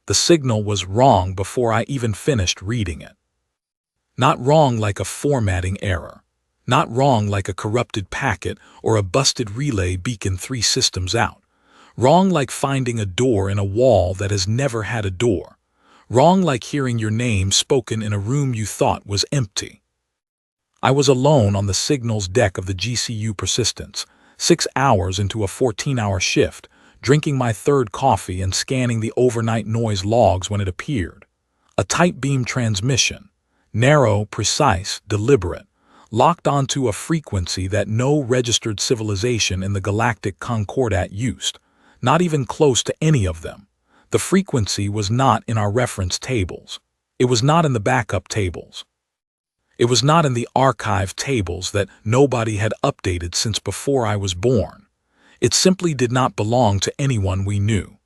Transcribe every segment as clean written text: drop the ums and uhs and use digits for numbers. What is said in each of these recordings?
The signal was wrong before I even finished reading it. Not wrong like a formatting error. Not wrong like a corrupted packet or a busted relay beacon 3 systems out. Wrong like finding a door in a wall that has never had a door. Wrong like hearing your name spoken in a room you thought was empty. I was alone on the signals deck of the GCU Persistence, 6 hours into a 14-hour shift, drinking my third coffee and scanning the overnight noise logs when it appeared. A tight beam transmission, narrow, precise, deliberate, locked onto a frequency that no registered civilization in the galactic concordat used, not even close to any of them. The frequency was not in our reference tables. It was not in the backup tables. It was not in the archive tables that nobody had updated since before I was born. It simply did not belong to anyone we knew.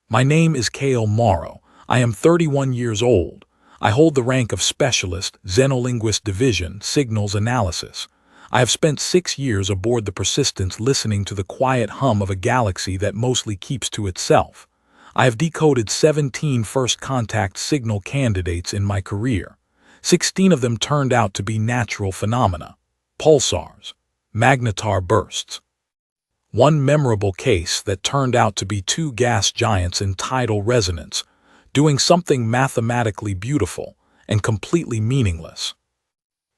My name is Kale Morrow. I am 31 years old. I hold the rank of Specialist, Xenolinguist Division, Signals Analysis. I have spent 6 years aboard the Persistence listening to the quiet hum of a galaxy that mostly keeps to itself. I have decoded 17 first contact signal candidates in my career. 16 of them turned out to be natural phenomena, pulsars, magnetar bursts. One memorable case that turned out to be 2 gas giants in tidal resonance, doing something mathematically beautiful and completely meaningless.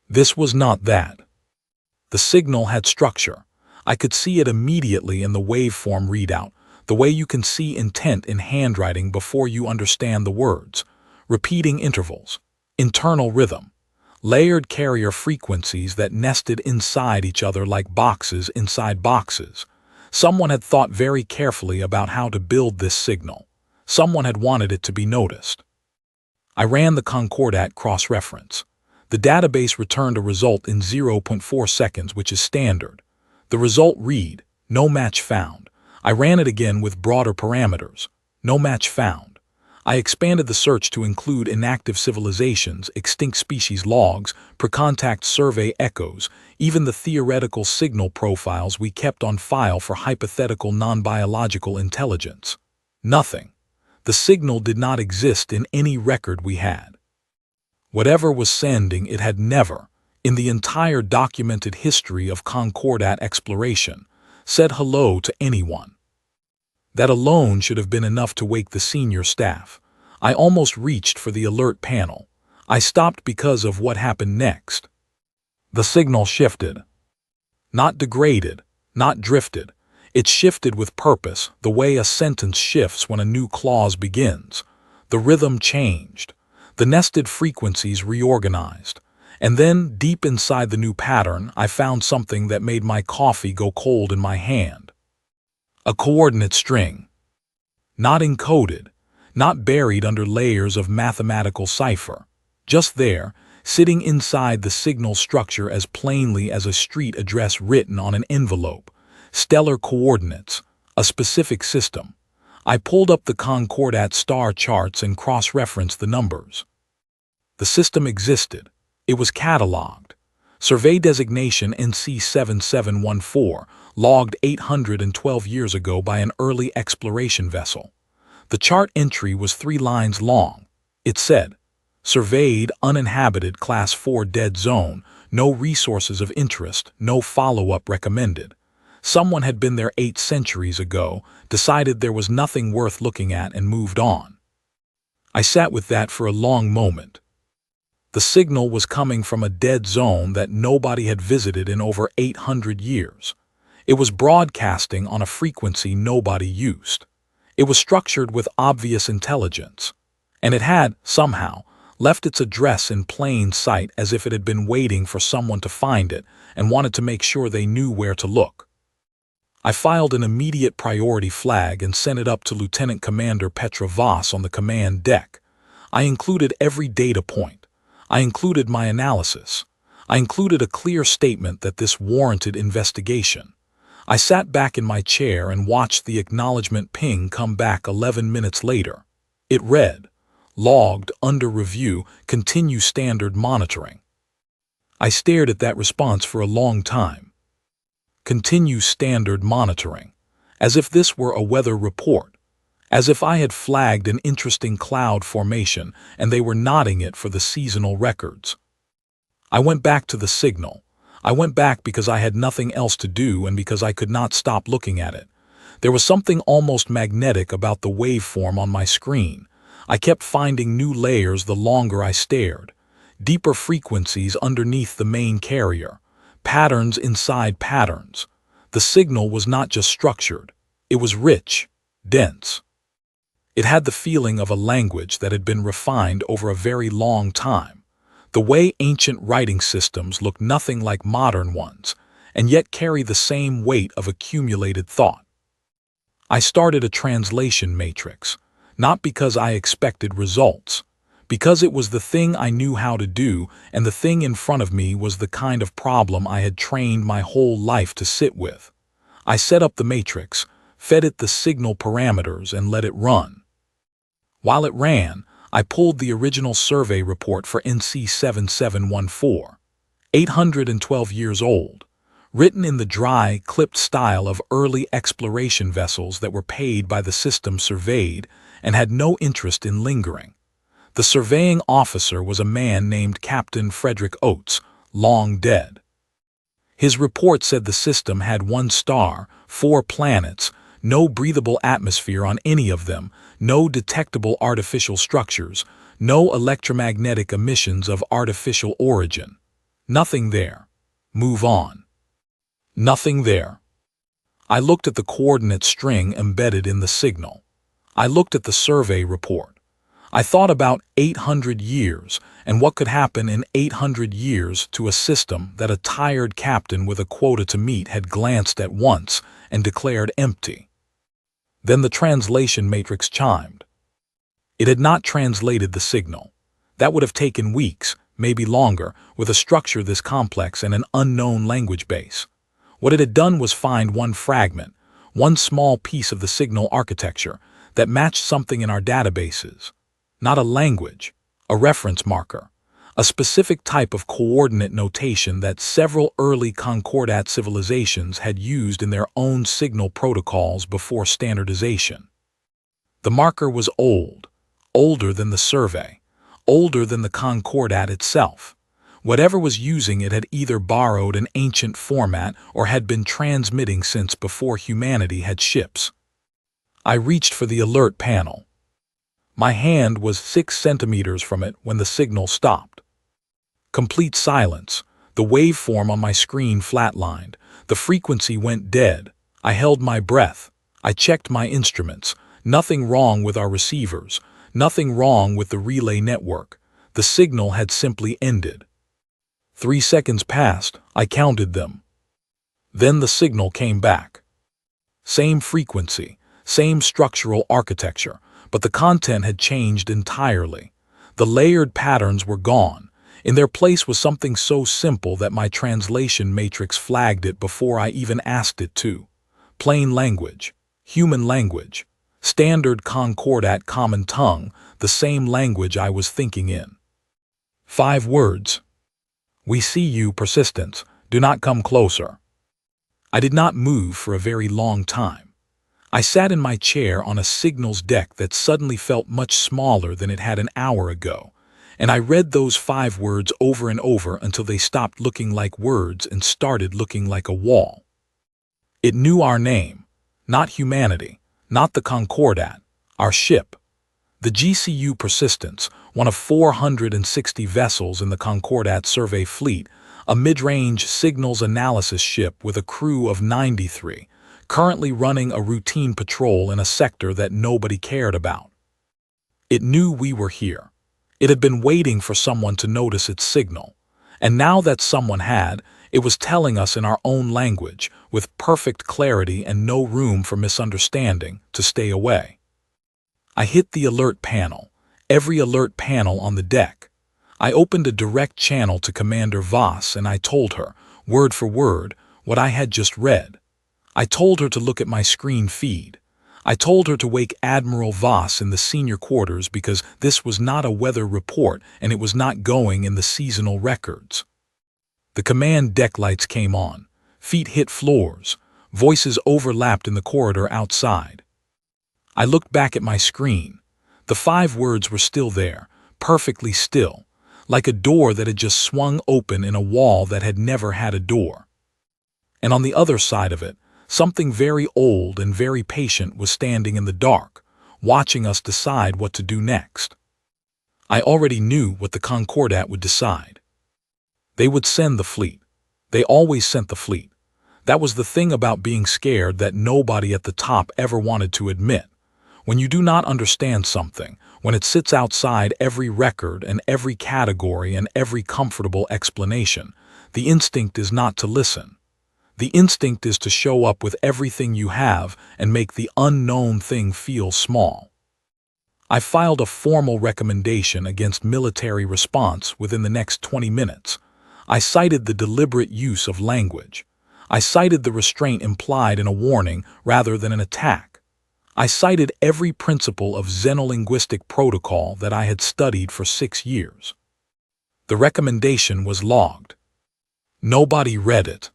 This was not that. The signal had structure. I could see it immediately in the waveform readout, the way you can see intent in handwriting before you understand the words. Repeating intervals, internal rhythm, layered carrier frequencies that nested inside each other like boxes inside boxes. Someone had thought very carefully about how to build this signal. Someone had wanted it to be noticed. I ran the concordat cross-reference. The database returned a result in 0.4 seconds, which is standard. The result read, no match found. I ran it again with broader parameters. No match found. I expanded the search to include inactive civilizations, extinct species logs, per-contact survey echoes, even the theoretical signal profiles we kept on file for hypothetical non-biological intelligence. Nothing. The signal did not exist in any record we had. Whatever was sending it had never, in the entire documented history of concordat exploration, said hello to anyone. That alone should have been enough to wake the senior staff. I almost reached for the alert panel. I stopped because of what happened next. The signal shifted. Not degraded, not drifted. It shifted with purpose, the way a sentence shifts when a new clause begins. The rhythm changed. The nested frequencies reorganized. And then, deep inside the new pattern, I found something that made my coffee go cold in my hand. A coordinate string. Not encoded, not buried under layers of mathematical cipher. Just there, sitting inside the signal structure as plainly as a street address written on an envelope. Stellar coordinates, a specific system. I pulled up the concordat star charts and cross-referenced the numbers. The system existed. It was cataloged. Survey designation NC7714, logged 812 years ago by an early exploration vessel. The chart entry was 3 lines long. It said, surveyed, uninhabited, class 4 dead zone, no resources of interest, no follow-up recommended. Someone had been there 8 centuries ago, decided there was nothing worth looking at and moved on. I sat with that for a long moment. The signal was coming from a dead zone that nobody had visited in over 800 years. It was broadcasting on a frequency nobody used. It was structured with obvious intelligence. And it had, somehow, left its address in plain sight as if it had been waiting for someone to find it and wanted to make sure they knew where to look. I filed an immediate priority flag and sent it up to Lieutenant Commander Petra Voss on the command deck. I included every data point. I included my analysis. I included a clear statement that this warranted investigation. I sat back in my chair and watched the acknowledgement ping come back 11 minutes later. It read, logged, under review, continue standard monitoring. I stared at that response for a long time. Continue standard monitoring, as if this were a weather report, as if I had flagged an interesting cloud formation and they were nodding it for the seasonal records. I went back to the signal. I went back because I had nothing else to do and because I could not stop looking at it. There was something almost magnetic about the waveform on my screen. I kept finding new layers the longer I stared. Deeper frequencies underneath the main carrier. Patterns inside patterns. The signal was not just structured. It was rich, dense. It had the feeling of a language that had been refined over a very long time. The way ancient writing systems look nothing like modern ones, and yet carry the same weight of accumulated thought. I started a translation matrix, not because I expected results, because it was the thing I knew how to do, and the thing in front of me was the kind of problem I had trained my whole life to sit with. I set up the matrix, fed it the signal parameters, and let it run. While it ran, I pulled the original survey report for NC 7714, 812 years old, written in the dry, clipped style of early exploration vessels that were paid by the system surveyed and had no interest in lingering. The surveying officer was a man named Captain Frederick Oates, long dead. His report said the system had 1 star, 4 planets, no breathable atmosphere on any of them, no detectable artificial structures, no electromagnetic emissions of artificial origin. Nothing there. Move on. Nothing there. I looked at the coordinate string embedded in the signal. I looked at the survey report. I thought about 800 years and what could happen in 800 years to a system that a tired captain with a quota to meet had glanced at once and declared empty. Then the translation matrix chimed. It had not translated the signal. That would have taken weeks, maybe longer, with a structure this complex and an unknown language base. What it had done was find one fragment, one small piece of the signal architecture that matched something in our databases. Not a language, a reference marker, a specific type of coordinate notation that several early Concordat civilizations had used in their own signal protocols before standardization. The marker was old, older than the survey, older than the Concordat itself. Whatever was using it had either borrowed an ancient format or had been transmitting since before humanity had ships. I reached for the alert panel. My hand was 6 centimeters from it when the signal stopped. Complete silence. The waveform on my screen flatlined. The frequency went dead. I held my breath. I checked my instruments. Nothing wrong with our receivers. Nothing wrong with the relay network. The signal had simply ended. 3 seconds passed. I counted them. Then the signal came back. Same frequency, same structural architecture, but the content had changed entirely. The layered patterns were gone. In their place was something so simple that my translation matrix flagged it before I even asked it to. Plain language, human language, standard Concordat common tongue, the same language I was thinking in. 5 words. We see you, persistence. Do not come closer. I did not move for a very long time. I sat in my chair on a signals deck that suddenly felt much smaller than it had an hour ago, and I read those 5 words over and over until they stopped looking like words and started looking like a wall. It knew our name, not humanity, not the Concordat, our ship. The GCU Persistence, one of 460 vessels in the Concordat survey fleet, a mid-range signals analysis ship with a crew of 93, currently running a routine patrol in a sector that nobody cared about. It knew we were here. It had been waiting for someone to notice its signal, and now that someone had, it was telling us in our own language, with perfect clarity and no room for misunderstanding, to stay away. I hit the alert panel, every alert panel on the deck. I opened a direct channel to Commander Voss and I told her, word for word, what I had just read. I told her to look at my screen feed. I told her to wake Admiral Voss in the senior quarters because this was not a weather report and it was not going in the seasonal records. The command deck lights came on. Feet hit floors. Voices overlapped in the corridor outside. I looked back at my screen. The 5 words were still there, perfectly still, like a door that had just swung open in a wall that had never had a door. And on the other side of it, something very old and very patient was standing in the dark, watching us decide what to do next. I already knew what the Concordat would decide. They would send the fleet. They always sent the fleet. That was the thing about being scared that nobody at the top ever wanted to admit. When you do not understand something, when it sits outside every record and every category and every comfortable explanation, the instinct is not to listen. The instinct is to show up with everything you have and make the unknown thing feel small. I filed a formal recommendation against military response within the next 20 minutes. I cited the deliberate use of language. I cited the restraint implied in a warning rather than an attack. I cited every principle of xenolinguistic protocol that I had studied for 6 years. The recommendation was logged. Nobody read it.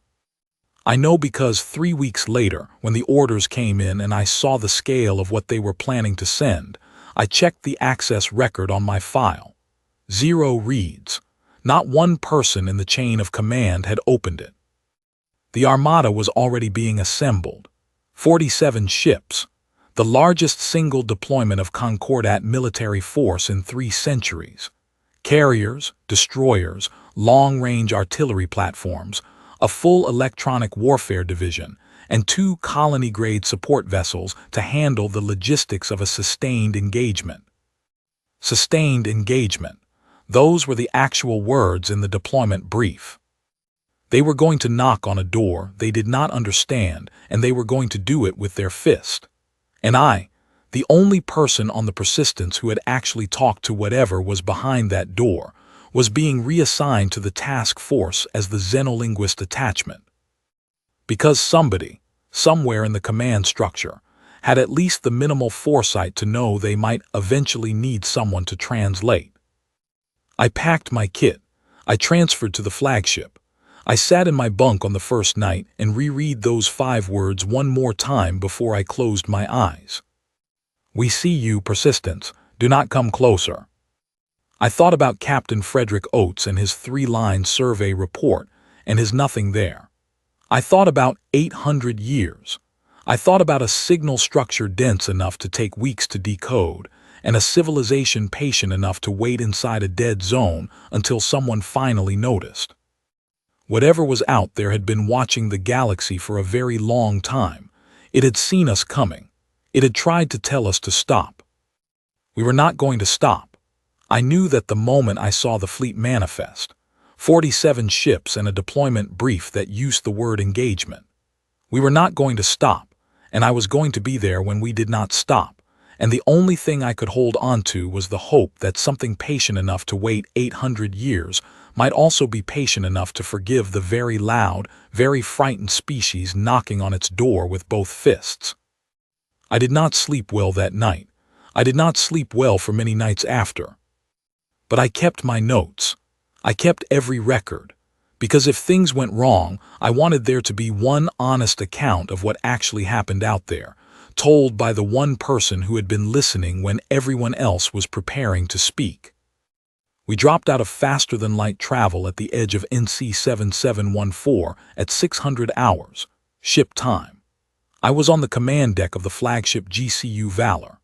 I know because 3 weeks later, when the orders came in and I saw the scale of what they were planning to send, I checked the access record on my file. 0 reads. Not one person in the chain of command had opened it. The Armada was already being assembled. 47 ships, the largest single deployment of Concordat military force in 3 centuries. Carriers, destroyers, long-range artillery platforms, a full electronic warfare division, and 2 colony-grade support vessels to handle the logistics of a sustained engagement. Sustained engagement. Those were the actual words in the deployment brief. They were going to knock on a door they did not understand, and they were going to do it with their fist. And I, the only person on the Persistence who had actually talked to whatever was behind that door, was being reassigned to the task force as the xenolinguist attachment. Because somebody, somewhere in the command structure, had at least the minimal foresight to know they might eventually need someone to translate. I packed my kit. I transferred to the flagship. I sat in my bunk on the first night and reread those 5 words one more time before I closed my eyes. We see you, Persistence. Do not come closer. I thought about Captain Frederick Oates and his 3-line survey report and his nothing there. I thought about 800 years. I thought about a signal structure dense enough to take weeks to decode and a civilization patient enough to wait inside a dead zone until someone finally noticed. Whatever was out there had been watching the galaxy for a very long time. It had seen us coming. It had tried to tell us to stop. We were not going to stop. I knew that the moment I saw the fleet manifest. 47 ships and a deployment brief that used the word engagement. We were not going to stop, and I was going to be there when we did not stop, and the only thing I could hold onto was the hope that something patient enough to wait 800 years might also be patient enough to forgive the very loud, very frightened species knocking on its door with both fists. I did not sleep well that night. I did not sleep well for many nights after. But I kept my notes. I kept every record, because if things went wrong, I wanted there to be one honest account of what actually happened out there, told by the one person who had been listening when everyone else was preparing to speak. We dropped out of faster-than-light travel at the edge of NC 7714 at 600 hours, ship time. I was on the command deck of the flagship GCU Valor.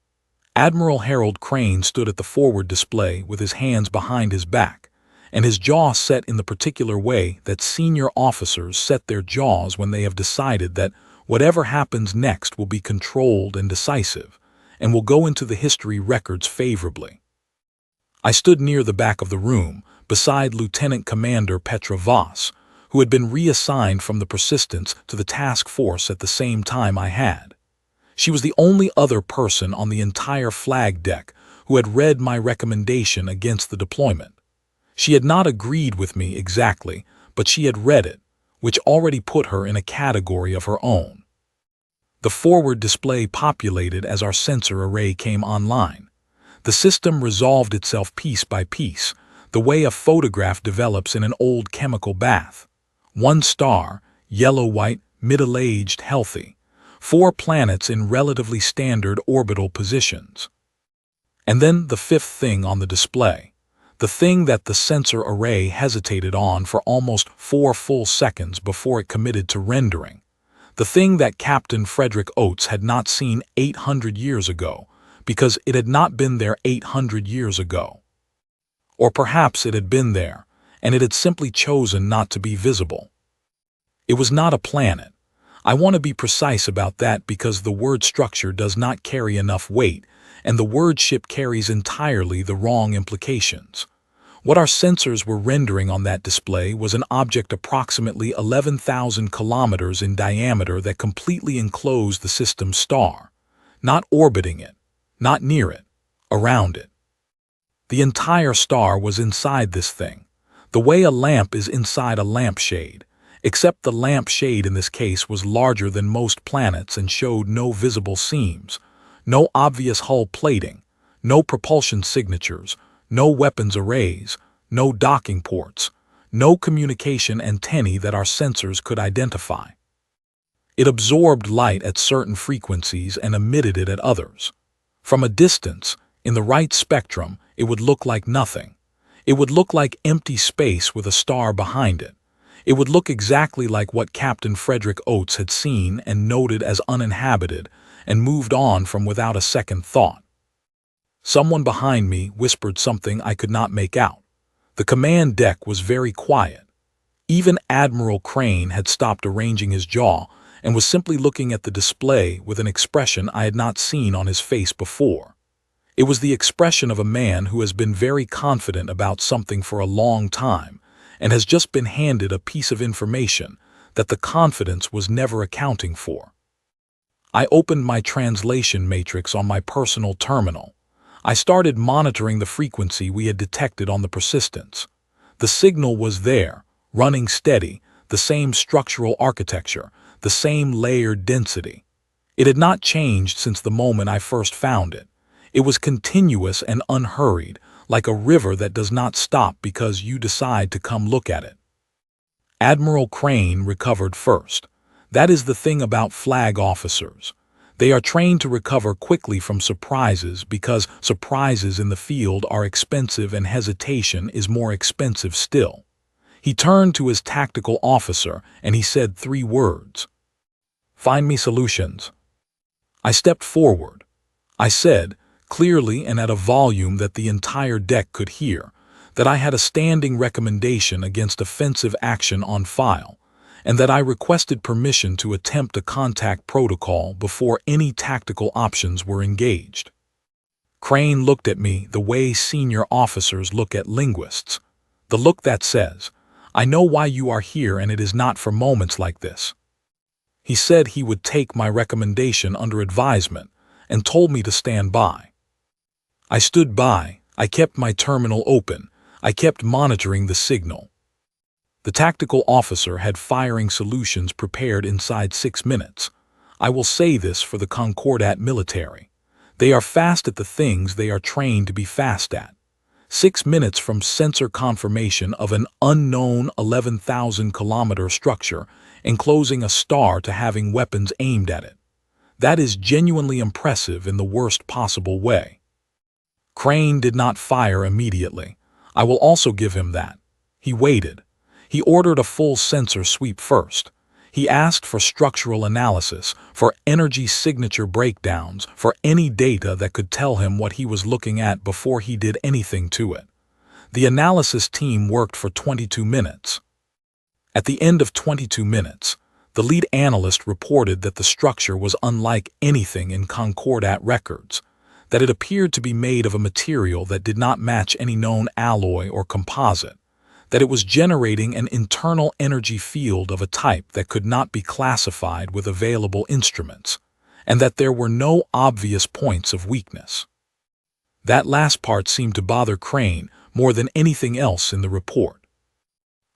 Admiral Harold Crane stood at the forward display with his hands behind his back, and his jaw set in the particular way that senior officers set their jaws when they have decided that whatever happens next will be controlled and decisive, and will go into the history records favorably. I stood near the back of the room, beside Lieutenant Commander Petra Voss, who had been reassigned from the Persistence to the task force at the same time I had. She was the only other person on the entire flag deck who had read my recommendation against the deployment. She had not agreed with me exactly, but she had read it, which already put her in a category of her own. The forward display populated as our sensor array came online. The system resolved itself piece by piece, the way a photograph develops in an old chemical bath. 1 star, yellow-white, middle-aged, healthy. 4 planets in relatively standard orbital positions. And then the fifth thing on the display, the thing that the sensor array hesitated on for almost 4 full seconds before it committed to rendering, the thing that Captain Frederick Oates had not seen 800 years ago, because it had not been there 800 years ago. Or perhaps it had been there, and it had simply chosen not to be visible. It was not a planet. I want to be precise about that because the word structure does not carry enough weight, and the word ship carries entirely the wrong implications. What our sensors were rendering on that display was an object approximately 11,000 kilometers in diameter that completely enclosed the system's star, not orbiting it, not near it, around it. The entire star was inside this thing, the way a lamp is inside a lampshade, except the lampshade in this case was larger than most planets and showed no visible seams, no obvious hull plating, no propulsion signatures, no weapons arrays, no docking ports, no communication antennae that our sensors could identify. It absorbed light at certain frequencies and emitted it at others. From a distance, in the right spectrum, it would look like nothing. It would look like empty space with a star behind it. It would look exactly like what Captain Frederick Oates had seen and noted as uninhabited and moved on from without a second thought. Someone behind me whispered something I could not make out. The command deck was very quiet. Even Admiral Crane had stopped arranging his jaw and was simply looking at the display with an expression I had not seen on his face before. It was the expression of a man who has been very confident about something for a long time and has just been handed a piece of information that the confidence was never accounting for. I opened my translation matrix on my personal terminal. I started monitoring the frequency we had detected on the persistence. The signal was there, running steady, the same structural architecture, the same layered density. It had not changed since the moment I first found it. It was continuous and unhurried, like a river that does not stop because you decide to come look at it. Admiral Crane recovered first. That is the thing about flag officers. They are trained to recover quickly from surprises because surprises in the field are expensive and hesitation is more expensive still. He turned to his tactical officer and he said 3 words. "Find me solutions." I stepped forward. I said, clearly and at a volume that the entire deck could hear, that I had a standing recommendation against offensive action on file, and that I requested permission to attempt a contact protocol before any tactical options were engaged. Crane looked at me the way senior officers look at linguists, the look that says, "I know why you are here and it is not for moments like this." He said he would take my recommendation under advisement and told me to stand by. I stood by, I kept my terminal open, I kept monitoring the signal. The tactical officer had firing solutions prepared inside 6 minutes. I will say this for the Concordat military. They are fast at the things they are trained to be fast at. 6 minutes from sensor confirmation of an unknown 11,000 kilometer structure enclosing a star to having weapons aimed at it. That is genuinely impressive in the worst possible way. Crane did not fire immediately. I will also give him that. He waited. He ordered a full sensor sweep first. He asked for structural analysis, for energy signature breakdowns, for any data that could tell him what he was looking at before he did anything to it. The analysis team worked for 22 minutes. At the end of 22 minutes, the lead analyst reported that the structure was unlike anything in Concordat records, that it appeared to be made of a material that did not match any known alloy or composite, that it was generating an internal energy field of a type that could not be classified with available instruments, and that there were no obvious points of weakness. That last part seemed to bother Crane more than anything else in the report.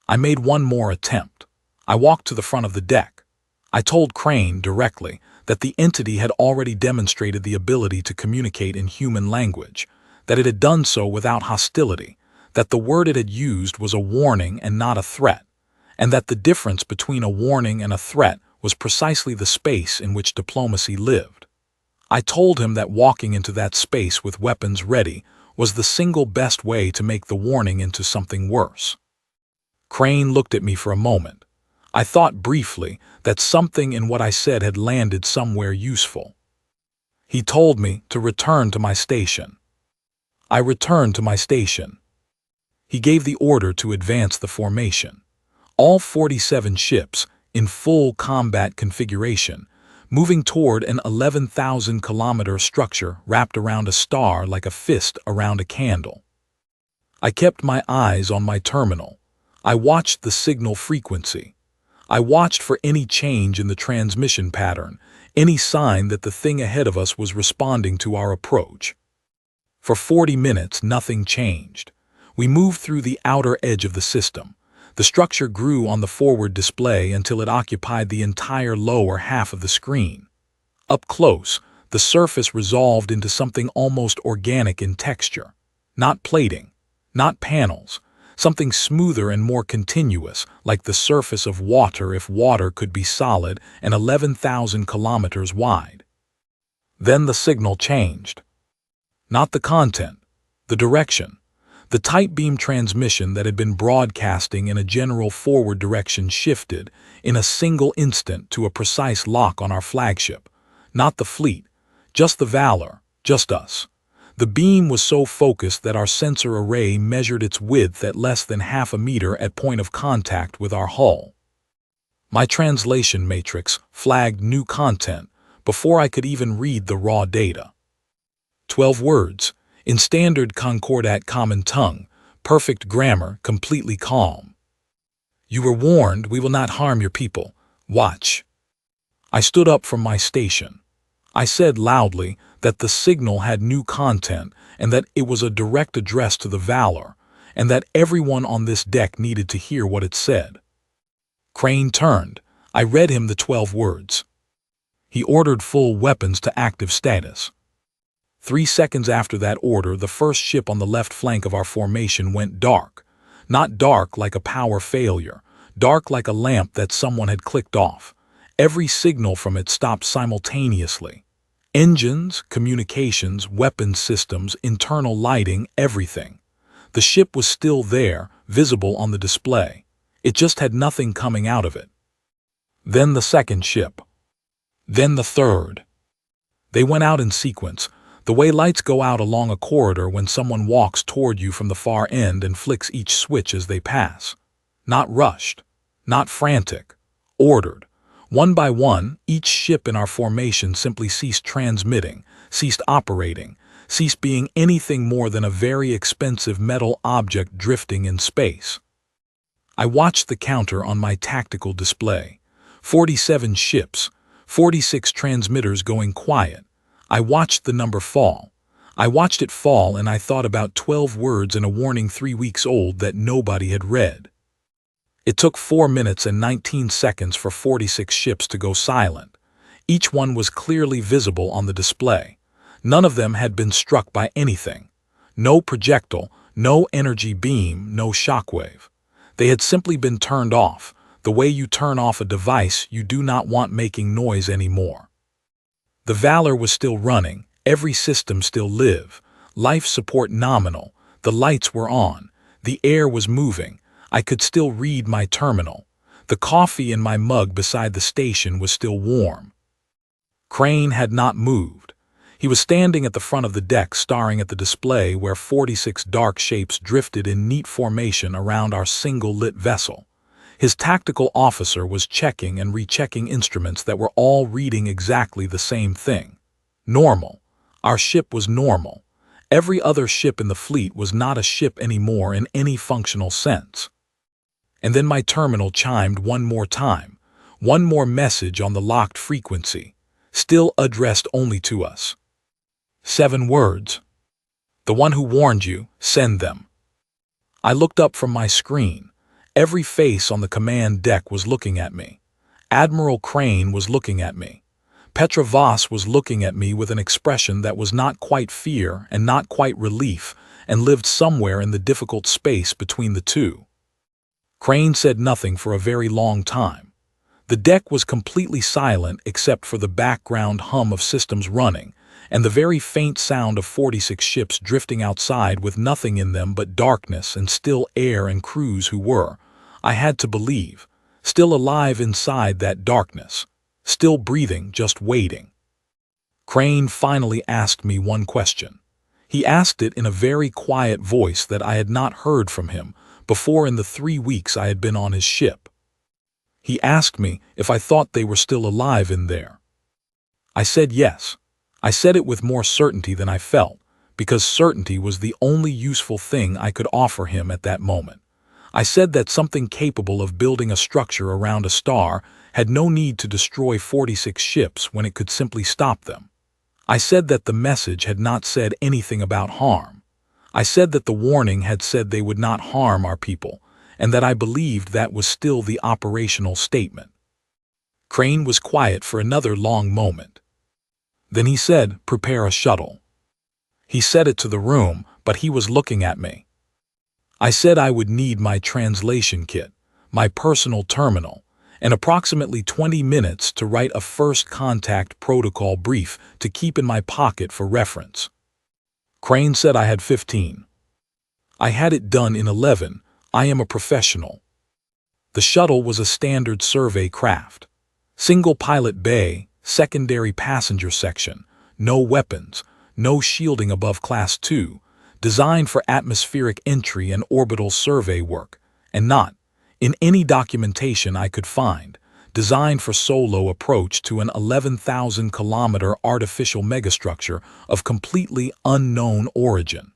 I made one more attempt. I walked to the front of the deck. I told Crane directly that the entity had already demonstrated the ability to communicate in human language, that it had done so without hostility, that the word it had used was a warning and not a threat, and that the difference between a warning and a threat was precisely the space in which diplomacy lived. I told him that walking into that space with weapons ready was the single best way to make the warning into something worse. Crane looked at me for a moment. I thought briefly that something in what I said had landed somewhere useful. He told me to return to my station. I returned to my station. He gave the order to advance the formation. All 47 ships, in full combat configuration, moving toward an 11,000-kilometer structure wrapped around a star like a fist around a candle. I kept my eyes on my terminal. I watched the signal frequency. I watched for any change in the transmission pattern, any sign that the thing ahead of us was responding to our approach. For 40 minutes, nothing changed. We moved through the outer edge of the system. The structure grew on the forward display until it occupied the entire lower half of the screen. Up close, the surface resolved into something almost organic in texture. Not plating, not panels, something smoother and more continuous, like the surface of water if water could be solid and 11,000 kilometers wide. Then the signal changed. Not the content, the direction. The tight beam transmission that had been broadcasting in a general forward direction shifted in a single instant to a precise lock on our flagship. Not the fleet, just the Valor, just us. The beam was so focused that our sensor array measured its width at less than half a meter at point of contact with our hull. My translation matrix flagged new content before I could even read the raw data. 12 words, in standard Concordat common tongue, perfect grammar, completely calm. You were warned, we will not harm your people. Watch. I stood up from my station. I said loudly that the signal had new content and that it was a direct address to the Valor, and that everyone on this deck needed to hear what it said. Crane turned. I read him the 12 words. He ordered full weapons to active status. 3 seconds after that order, the first ship on the left flank of our formation went dark. Not dark like a power failure, dark like a lamp that someone had clicked off. Every signal from it stopped simultaneously. Engines, communications, weapons systems, internal lighting, everything. The ship was still there, visible on the display. It just had nothing coming out of it. Then the second ship. Then the third. They went out in sequence, the way lights go out along a corridor when someone walks toward you from the far end and flicks each switch as they pass. Not rushed, not frantic, ordered. One by one, each ship in our formation simply ceased transmitting, ceased operating, ceased being anything more than a very expensive metal object drifting in space. I watched the counter on my tactical display. 47 ships, 46 transmitters going quiet. I watched the number fall. I watched it fall and I thought about 12 words in a warning 3 weeks old that nobody had read. It took 4 minutes and 19 seconds for 46 ships to go silent. Each one was clearly visible on the display. None of them had been struck by anything. No projectile, no energy beam, no shockwave. They had simply been turned off, the way you turn off a device you do not want making noise anymore. The Valor was still running, every system still live, life support nominal, the lights were on, the air was moving. I could still read my terminal. The coffee in my mug beside the station was still warm. Crane had not moved. He was standing at the front of the deck staring at the display where 46 dark shapes drifted in neat formation around our single-lit vessel. His tactical officer was checking and rechecking instruments that were all reading exactly the same thing. Normal. Our ship was normal. Every other ship in the fleet was not a ship anymore in any functional sense. And then my terminal chimed one more time, one more message on the locked frequency, still addressed only to us. 7 words. The one who warned you, send them. I looked up from my screen. Every face on the command deck was looking at me. Admiral Crane was looking at me. Petra Voss was looking at me with an expression that was not quite fear and not quite relief and lived somewhere in the difficult space between the two. Crane said nothing for a very long time. The deck was completely silent except for the background hum of systems running, and the very faint sound of 46 ships drifting outside with nothing in them but darkness and still air and crews who were, I had to believe, still alive inside that darkness, still breathing, just waiting. Crane finally asked me one question. He asked it in a very quiet voice that I had not heard from him before in the 3 weeks I had been on his ship. He asked me if I thought they were still alive in there. I said yes. I said it with more certainty than I felt, because certainty was the only useful thing I could offer him at that moment. I said that something capable of building a structure around a star had no need to destroy 46 ships when it could simply stop them. I said that the message had not said anything about harm. I said that the warning had said they would not harm our people, and that I believed that was still the operational statement. Crane was quiet for another long moment. Then he said, "Prepare a shuttle." He said it to the room, but he was looking at me. I said I would need my translation kit, my personal terminal, and approximately 20 minutes to write a first contact protocol brief to keep in my pocket for reference. Crane said I had 15. I had it done in 11. I am a professional. The shuttle was a standard survey craft. Single pilot bay, secondary passenger section, no weapons, no shielding above Class 2, designed for atmospheric entry and orbital survey work, and not, in any documentation I could find, designed for solo approach to an 11,000-kilometer artificial megastructure of completely unknown origin.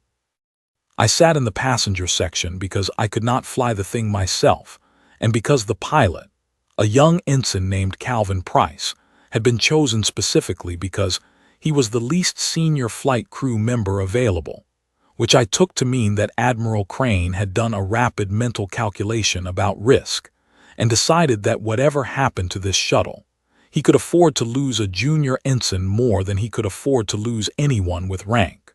I sat in the passenger section because I could not fly the thing myself, and because the pilot, a young ensign named Calvin Price, had been chosen specifically because he was the least senior flight crew member available, which I took to mean that Admiral Crane had done a rapid mental calculation about risk and decided that whatever happened to this shuttle, he could afford to lose a junior ensign more than he could afford to lose anyone with rank.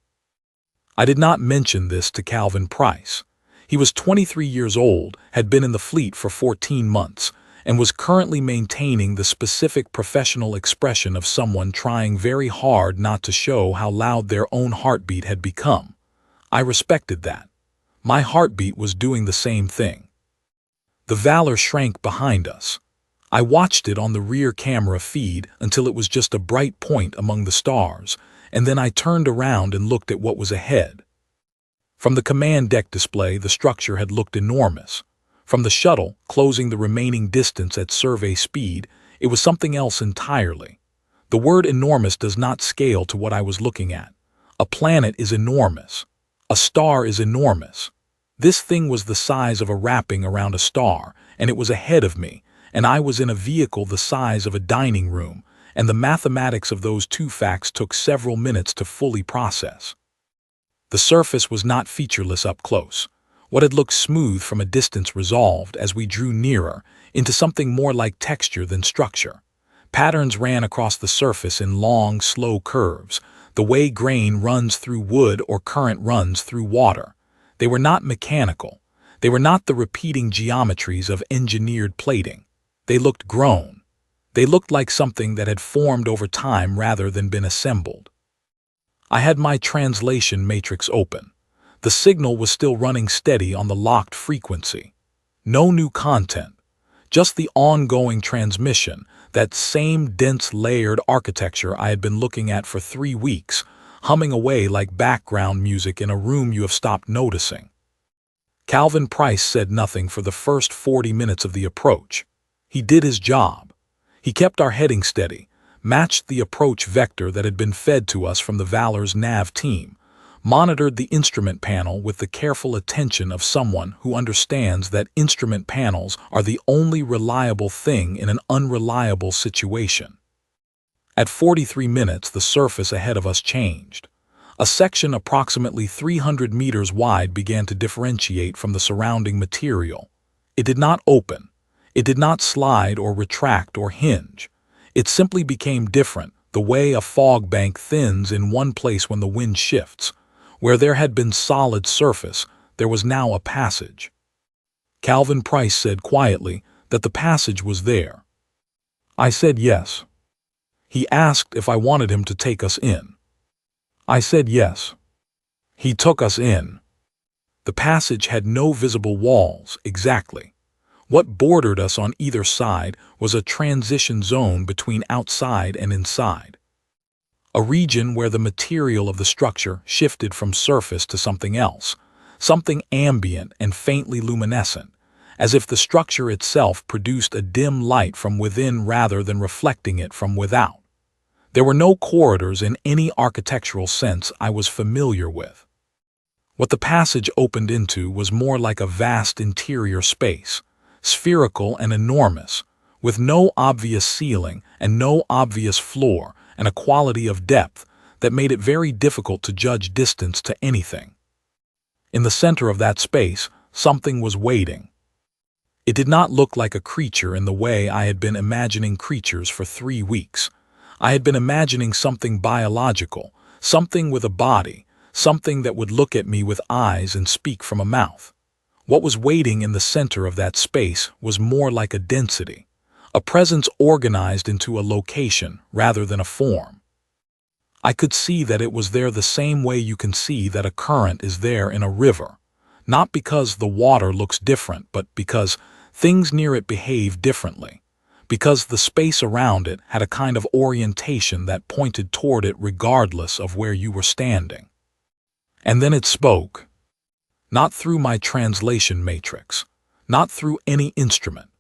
I did not mention this to Calvin Price. He was 23 years old, had been in the fleet for 14 months, and was currently maintaining the specific professional expression of someone trying very hard not to show how loud their own heartbeat had become. I respected that. My heartbeat was doing the same thing. The Valor shrank behind us. I watched it on the rear camera feed until it was just a bright point among the stars, and then I turned around and looked at what was ahead. From the command deck display, the structure had looked enormous. From the shuttle, closing the remaining distance at survey speed, it was something else entirely. The word enormous does not scale to what I was looking at. A planet is enormous. A star is enormous. This thing was the size of a wrapping around a star, and it was ahead of me, and I was in a vehicle the size of a dining room, and the mathematics of those two facts took several minutes to fully process. The surface was not featureless up close. What had looked smooth from a distance resolved as we drew nearer into something more like texture than structure. Patterns ran across the surface in long, slow curves, the way grain runs through wood or current runs through water. They were not mechanical. They were not the repeating geometries of engineered plating. They looked grown. They looked like something that had formed over time rather than been assembled. I had my translation matrix open. The signal was still running steady on the locked frequency. No new content, just the ongoing transmission, that same dense layered architecture I had been looking at for 3 weeks, humming away like background music in a room you have stopped noticing. Calvin Price said nothing for the first 40 minutes of the approach. He did his job. He kept our heading steady, matched the approach vector that had been fed to us from the Valor's nav team, monitored the instrument panel with the careful attention of someone who understands that instrument panels are the only reliable thing in an unreliable situation. At 43 minutes, the surface ahead of us changed. A section approximately 300 meters wide began to differentiate from the surrounding material. It did not open. It did not slide or retract or hinge. It simply became different, the way a fog bank thins in one place when the wind shifts. Where there had been solid surface, there was now a passage. Calvin Price said quietly that the passage was there. I said yes. He asked if I wanted him to take us in. I said yes. He took us in. The passage had no visible walls, exactly. What bordered us on either side was a transition zone between outside and inside. A region where the material of the structure shifted from surface to something else, something ambient and faintly luminescent, as if the structure itself produced a dim light from within rather than reflecting it from without. There were no corridors in any architectural sense I was familiar with. What the passage opened into was more like a vast interior space, spherical and enormous, with no obvious ceiling and no obvious floor, and a quality of depth that made it very difficult to judge distance to anything. In the center of that space, something was waiting. It did not look like a creature in the way I had been imagining creatures for 3 weeks. I had been imagining something biological, something with a body, something that would look at me with eyes and speak from a mouth. What was waiting in the center of that space was more like a density, a presence organized into a location rather than a form. I could see that it was there the same way you can see that a current is there in a river, not because the water looks different, but because things near it behave differently, because the space around it had a kind of orientation that pointed toward it regardless of where you were standing. And then it spoke. Not through my translation matrix, not through any instrument,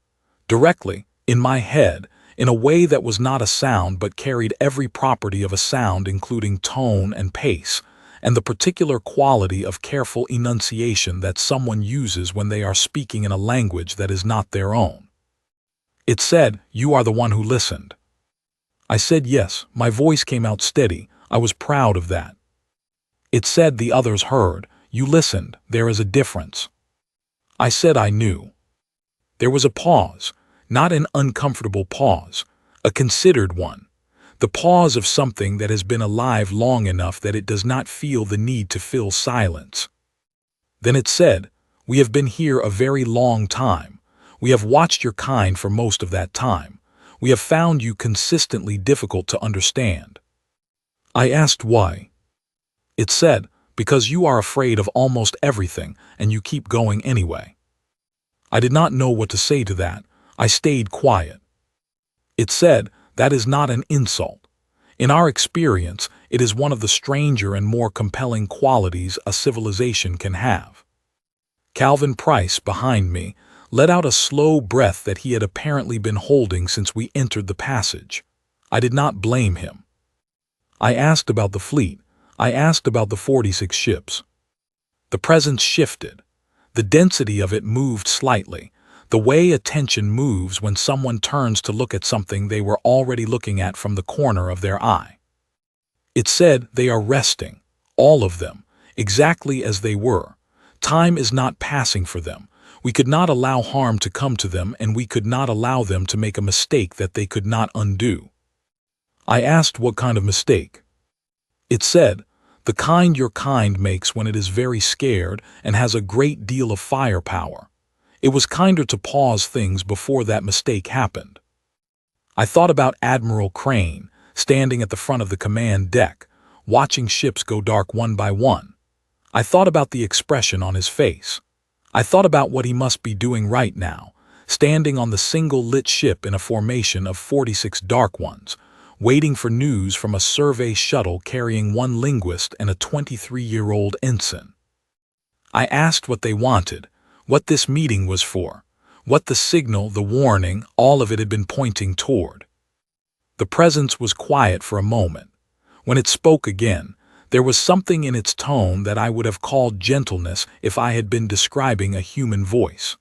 directly, in my head, in a way that was not a sound but carried every property of a sound including tone and pace, and the particular quality of careful enunciation that someone uses when they are speaking in a language that is not their own. It said, "You are the one who listened." I said yes, my voice came out steady, I was proud of that. It said the others heard, "You listened, there is a difference." I said I knew. There was a pause, not an uncomfortable pause, a considered one, the pause of something that has been alive long enough that it does not feel the need to fill silence. Then it said, "We have been here a very long time. We have watched your kind for most of that time. We have found you consistently difficult to understand." I asked why. It said, "Because you are afraid of almost everything and you keep going anyway." I did not know what to say to that. I stayed quiet. It said, "That is not an insult. In our experience, it is one of the stranger and more compelling qualities a civilization can have." Calvin Price, behind me, let out a slow breath that he had apparently been holding since we entered the passage. I did not blame him. I asked about the fleet. I asked about the 46 ships. The presence shifted. The density of it moved slightly, the way attention moves when someone turns to look at something they were already looking at from the corner of their eye. It said they are resting, all of them, exactly as they were. Time is not passing for them. We could not allow harm to come to them, and we could not allow them to make a mistake that they could not undo. I asked what kind of mistake. It said, "The kind your kind makes when it is very scared and has a great deal of firepower." It was kinder to pause things before that mistake happened. I thought about Admiral Crane, standing at the front of the command deck, watching ships go dark one by one. I thought about the expression on his face. I thought about what he must be doing right now, standing on the single lit ship in a formation of 46 dark ones, waiting for news from a survey shuttle carrying one linguist and a 23-year-old ensign. I asked what they wanted, what this meeting was for, what the signal, the warning, all of it had been pointing toward. The presence was quiet for a moment. When it spoke again, there was something in its tone that I would have called gentleness if I had been describing a human voice.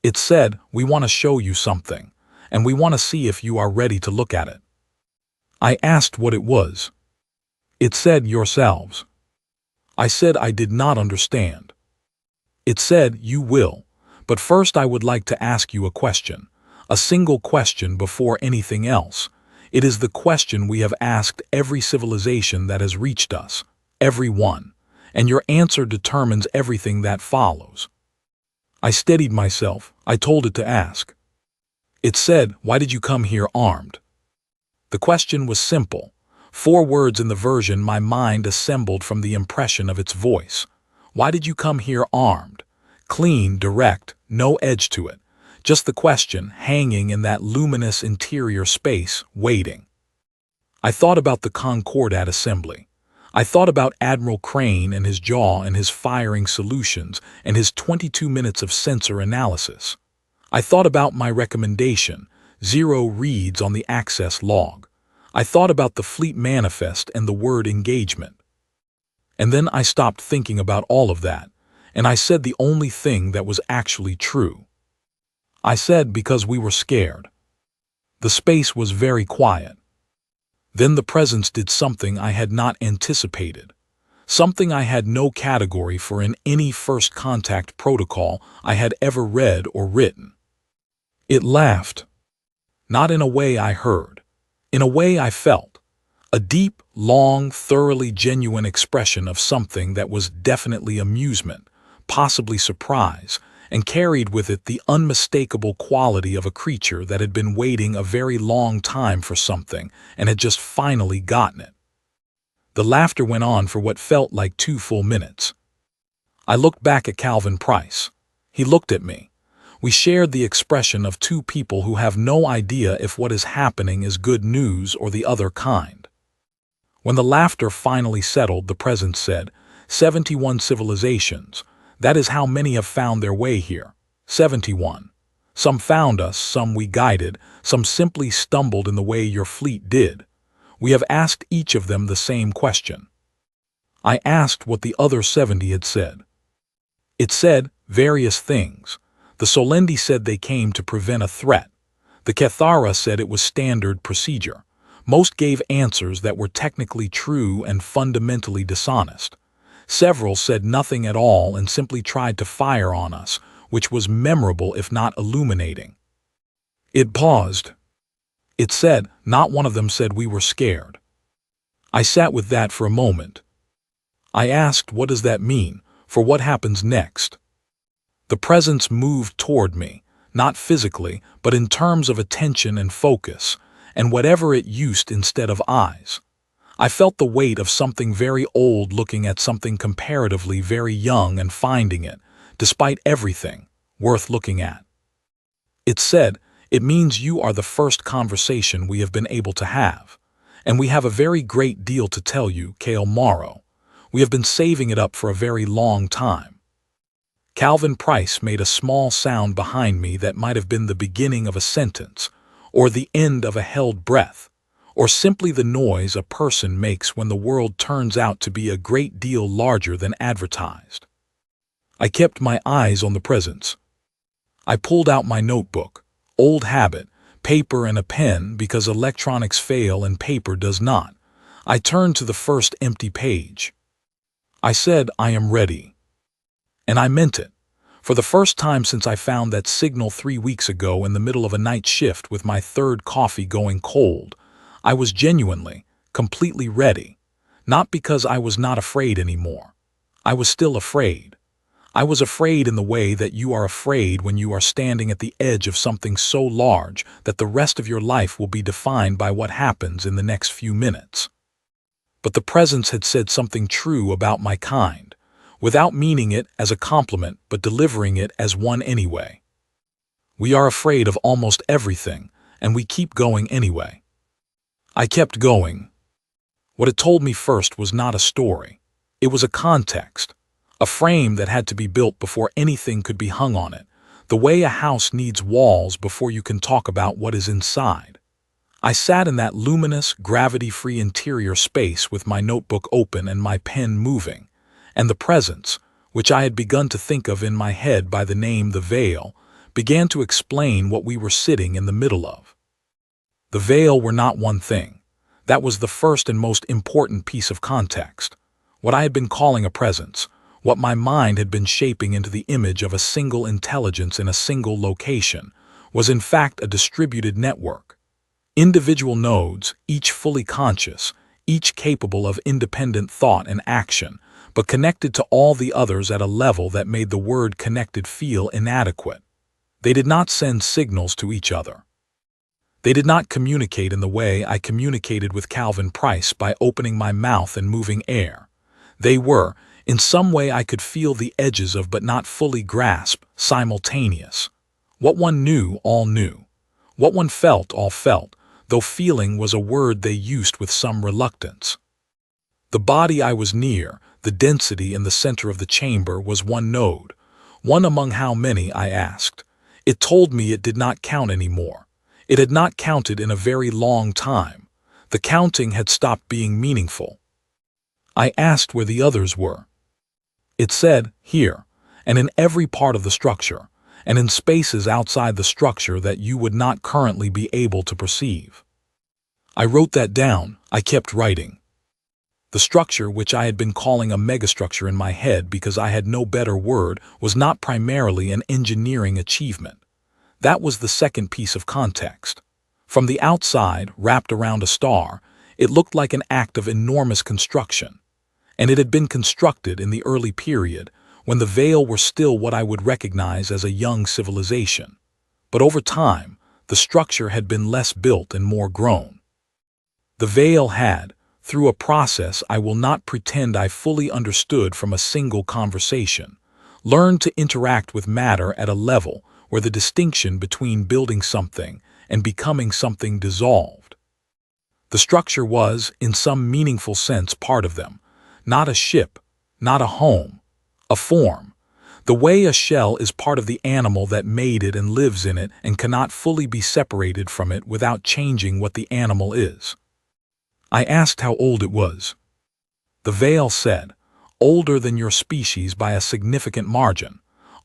It said, "We want to show you something, and we want to see if you are ready to look at it." I asked what it was. It said, "Yourselves." I said I did not understand. It said, "You will, but first I would like to ask you a question, a single question before anything else. It is the question we have asked every civilization that has reached us, every one, and your answer determines everything that follows." I steadied myself. I told it to ask. It said, "Why did you come here armed?" The question was simple. 4 words in the version my mind assembled from the impression of its voice. Why did you come here armed? Clean, direct, no edge to it. Just the question hanging in that luminous interior space, waiting. I thought about the Concordat assembly. I thought about Admiral Crane and his jaw and his firing solutions and his 22 minutes of sensor analysis. I thought about my recommendation, 0 reads on the access log. I thought about the fleet manifest and the word engagement. And then I stopped thinking about all of that, and I said the only thing that was actually true. I said because we were scared. The space was very quiet. Then the presence did something I had not anticipated, something I had no category for in any first contact protocol I had ever read or written. It laughed. Not in a way I heard, in a way I felt. A deep, long, thoroughly genuine expression of something that was definitely amusement, possibly surprise, and carried with it the unmistakable quality of a creature that had been waiting a very long time for something and had just finally gotten it. The laughter went on for what felt like 2 full minutes. I looked back at Calvin Price. He looked at me. We shared the expression of 2 people who have no idea if what is happening is good news or the other kind. When the laughter finally settled, the presence said, 71 civilizations. That is how many have found their way here. 71. Some found us, some we guided, some simply stumbled in the way your fleet did. We have asked each of them the same question. I asked what the other 70 had said. It said various things. The Solendi said they came to prevent a threat. The Cathara said it was standard procedure. Most gave answers that were technically true and fundamentally dishonest. Several said nothing at all and simply tried to fire on us, which was memorable if not illuminating. It paused. It said, not one of them said we were scared. I sat with that for a moment. I asked, what does that mean, for what happens next? The presence moved toward me, not physically, but in terms of attention and focus, and whatever it used instead of eyes. I felt the weight of something very old looking at something comparatively very young and finding it, despite everything, worth looking at. It said, it means you are the first conversation we have been able to have, and we have a very great deal to tell you, Kale Morrow. We have been saving it up for a very long time. Calvin Price made a small sound behind me that might have been the beginning of a sentence, or the end of a held breath, or simply the noise a person makes when the world turns out to be a great deal larger than advertised. I kept my eyes on the presence. I pulled out my notebook, old habit, paper and a pen because electronics fail and paper does not. I turned to the first empty page. I said, I am ready. And I meant it. For the first time since I found that signal 3 weeks ago in the middle of a night shift with my 3rd coffee going cold, I was genuinely, completely ready. Not because I was not afraid anymore. I was still afraid. I was afraid in the way that you are afraid when you are standing at the edge of something so large that the rest of your life will be defined by what happens in the next few minutes. But the presence had said something true about my kind, without meaning it as a compliment but delivering it as one anyway. We are afraid of almost everything, and we keep going anyway. I kept going. What it told me first was not a story. It was a context, a frame that had to be built before anything could be hung on it, the way a house needs walls before you can talk about what is inside. I sat in that luminous, gravity-free interior space with my notebook open and my pen moving, and the presence, which I had begun to think of in my head by the name The Veil, began to explain what we were sitting in the middle of. The veil were not one thing. That was the first and most important piece of context. What I had been calling a presence, what my mind had been shaping into the image of a single intelligence in a single location, was in fact a distributed network. Individual nodes, each fully conscious, each capable of independent thought and action, but connected to all the others at a level that made the word connected feel inadequate. They did not send signals to each other. They did not communicate in the way I communicated with Calvin Price by opening my mouth and moving air. They were, in some way I could feel the edges of but not fully grasp, simultaneous. What one knew, all knew. What one felt, all felt, though feeling was a word they used with some reluctance. The body I was near, the density in the center of the chamber, was one node. One among how many, I asked. It told me it did not count anymore. It had not counted in a very long time. The counting had stopped being meaningful. I asked where the others were. It said, here, and in every part of the structure, and in spaces outside the structure that you would not currently be able to perceive. I wrote that down. I kept writing. The structure, which I had been calling a megastructure in my head because I had no better word, was not primarily an engineering achievement. That was the second piece of context. From the outside, wrapped around a star, it looked like an act of enormous construction. And it had been constructed in the early period, when the Veil were still what I would recognize as a young civilization. But over time, the structure had been less built and more grown. The Veil had, through a process I will not pretend I fully understood from a single conversation, learned to interact with matter at a level where the distinction between building something and becoming something dissolved. The structure was, in some meaningful sense, part of them, not a ship, not a home, a form. The way a shell is part of the animal that made it and lives in it and cannot fully be separated from it without changing what the animal is. I asked how old it was. The Veil said, older than your species by a significant margin,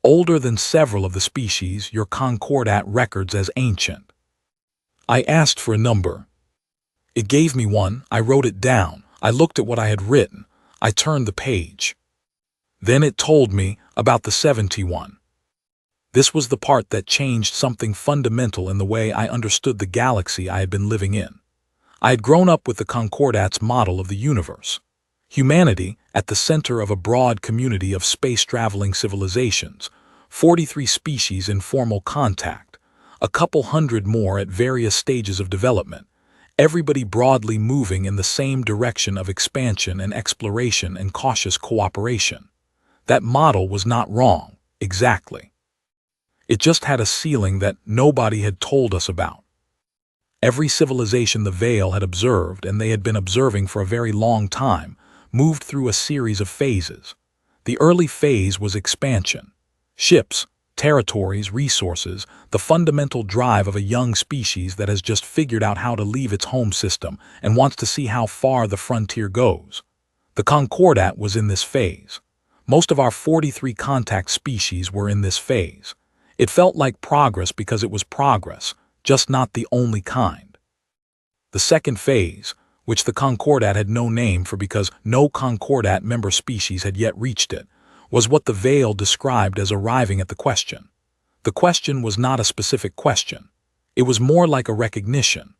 older than several of the species your Concordat records as ancient. I asked for a number. It gave me one. I wrote it down. I looked at what I had written. I turned the page. Then it told me about the 71. This was the part that changed something fundamental in the way I understood the galaxy I had been living in. I had grown up with the Concordat's model of the universe. Humanity at the center of a broad community of space-traveling civilizations, 43 species in formal contact, a couple hundred more at various stages of development, everybody broadly moving in the same direction of expansion and exploration and cautious cooperation. That model was not wrong, exactly. It just had a ceiling that nobody had told us about. Every civilization the Veil had observed, and they had been observing for a very long time, moved through a series of phases. The early phase was expansion. Ships, territories, resources, the fundamental drive of a young species that has just figured out how to leave its home system and wants to see how far the frontier goes. The Concordat was in this phase. Most of our 43 contact species were in this phase. It felt like progress because it was progress, just not the only kind. The second phase, which the Concordat had no name for because no Concordat member species had yet reached it, was what the Veil described as arriving at the question. The question was not a specific question. It was more like a recognition,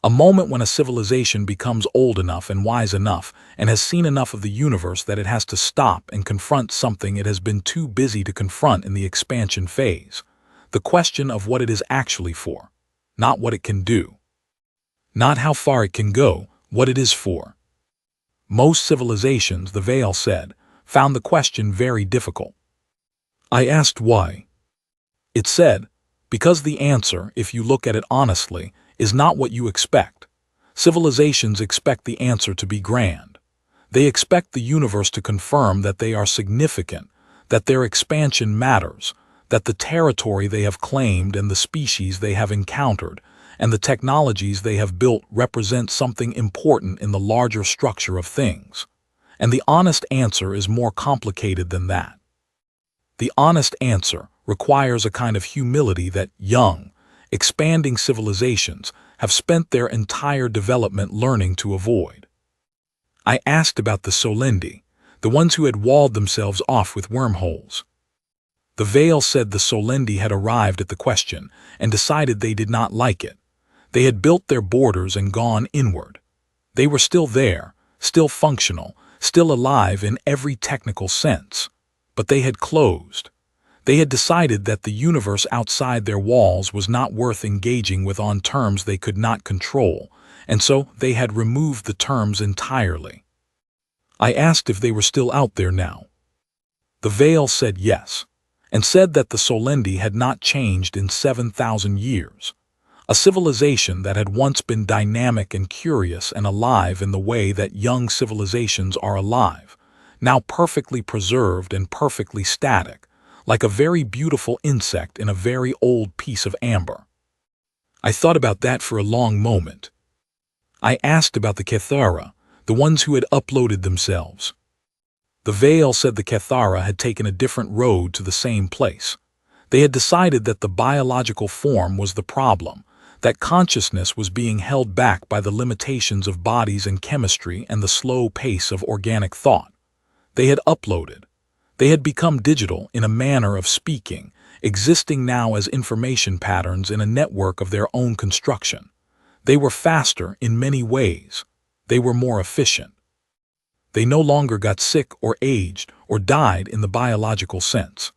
a moment when a civilization becomes old enough and wise enough and has seen enough of the universe that it has to stop and confront something it has been too busy to confront in the expansion phase. The question of what it is actually for. Not what it can do. Not how far it can go, what it is for. Most civilizations, the Veil said, found the question very difficult. I asked why. It said, because the answer, if you look at it honestly, is not what you expect. Civilizations expect the answer to be grand. They expect the universe to confirm that they are significant, that their expansion matters, that the territory they have claimed and the species they have encountered and the technologies they have built represent something important in the larger structure of things. And the honest answer is more complicated than that. The honest answer requires a kind of humility that young, expanding civilizations have spent their entire development learning to avoid. I asked about the Solendi, the ones who had walled themselves off with wormholes. The Veil said the Solendi had arrived at the question and decided they did not like it. They had built their borders and gone inward. They were still there, still functional, still alive in every technical sense. But they had closed. They had decided that the universe outside their walls was not worth engaging with on terms they could not control, and so they had removed the terms entirely. I asked if they were still out there now. The Veil said yes, and said that the Solendi had not changed in 7,000 years. A civilization that had once been dynamic and curious and alive in the way that young civilizations are alive, now perfectly preserved and perfectly static, like a very beautiful insect in a very old piece of amber. I thought about that for a long moment. I asked about the Cathara, the ones who had uploaded themselves. The Veil said the Cathara had taken a different road to the same place. They had decided that the biological form was the problem, that consciousness was being held back by the limitations of bodies and chemistry and the slow pace of organic thought. They had uploaded. They had become digital in a manner of speaking, existing now as information patterns in a network of their own construction. They were faster in many ways. They were more efficient. They no longer got sick or aged or died in the biological sense.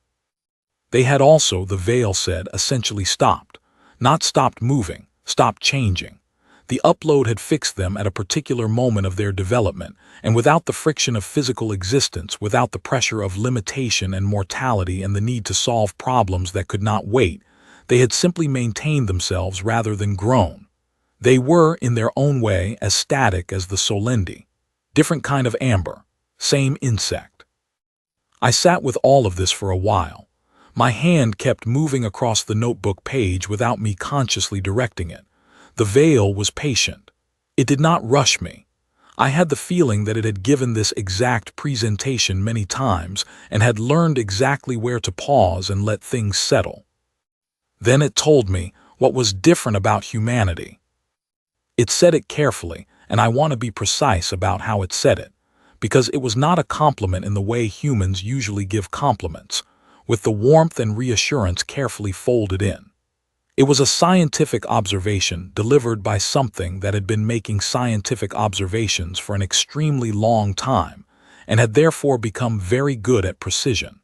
They had also, the Veil said, essentially stopped. Not stopped moving, stopped changing. The upload had fixed them at a particular moment of their development, and without the friction of physical existence, without the pressure of limitation and mortality and the need to solve problems that could not wait, they had simply maintained themselves rather than grown. They were, in their own way, as static as the Solendi. Different kind of amber, same insect. I sat with all of this for a while. My hand kept moving across the notebook page without me consciously directing it. The Veil was patient. It did not rush me. I had the feeling that it had given this exact presentation many times and had learned exactly where to pause and let things settle. Then it told me what was different about humanity. It said it carefully, and I want to be precise about how it said it, because it was not a compliment in the way humans usually give compliments, with the warmth and reassurance carefully folded in. It was a scientific observation delivered by something that had been making scientific observations for an extremely long time and had therefore become very good at precision.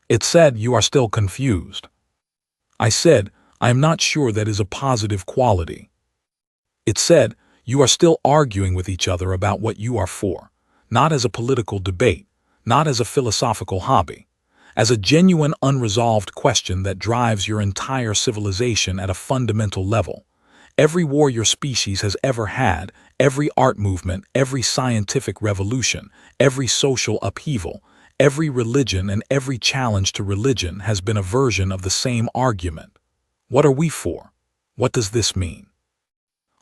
It said, "You are still confused." I said, "I am not sure that is a positive quality." It said, "You are still arguing with each other about what you are for, not as a political debate, not as a philosophical hobby, as a genuine unresolved question that drives your entire civilization at a fundamental level. Every war your species has ever had, every art movement, every scientific revolution, every social upheaval, every religion and every challenge to religion has been a version of the same argument. What are we for? What does this mean?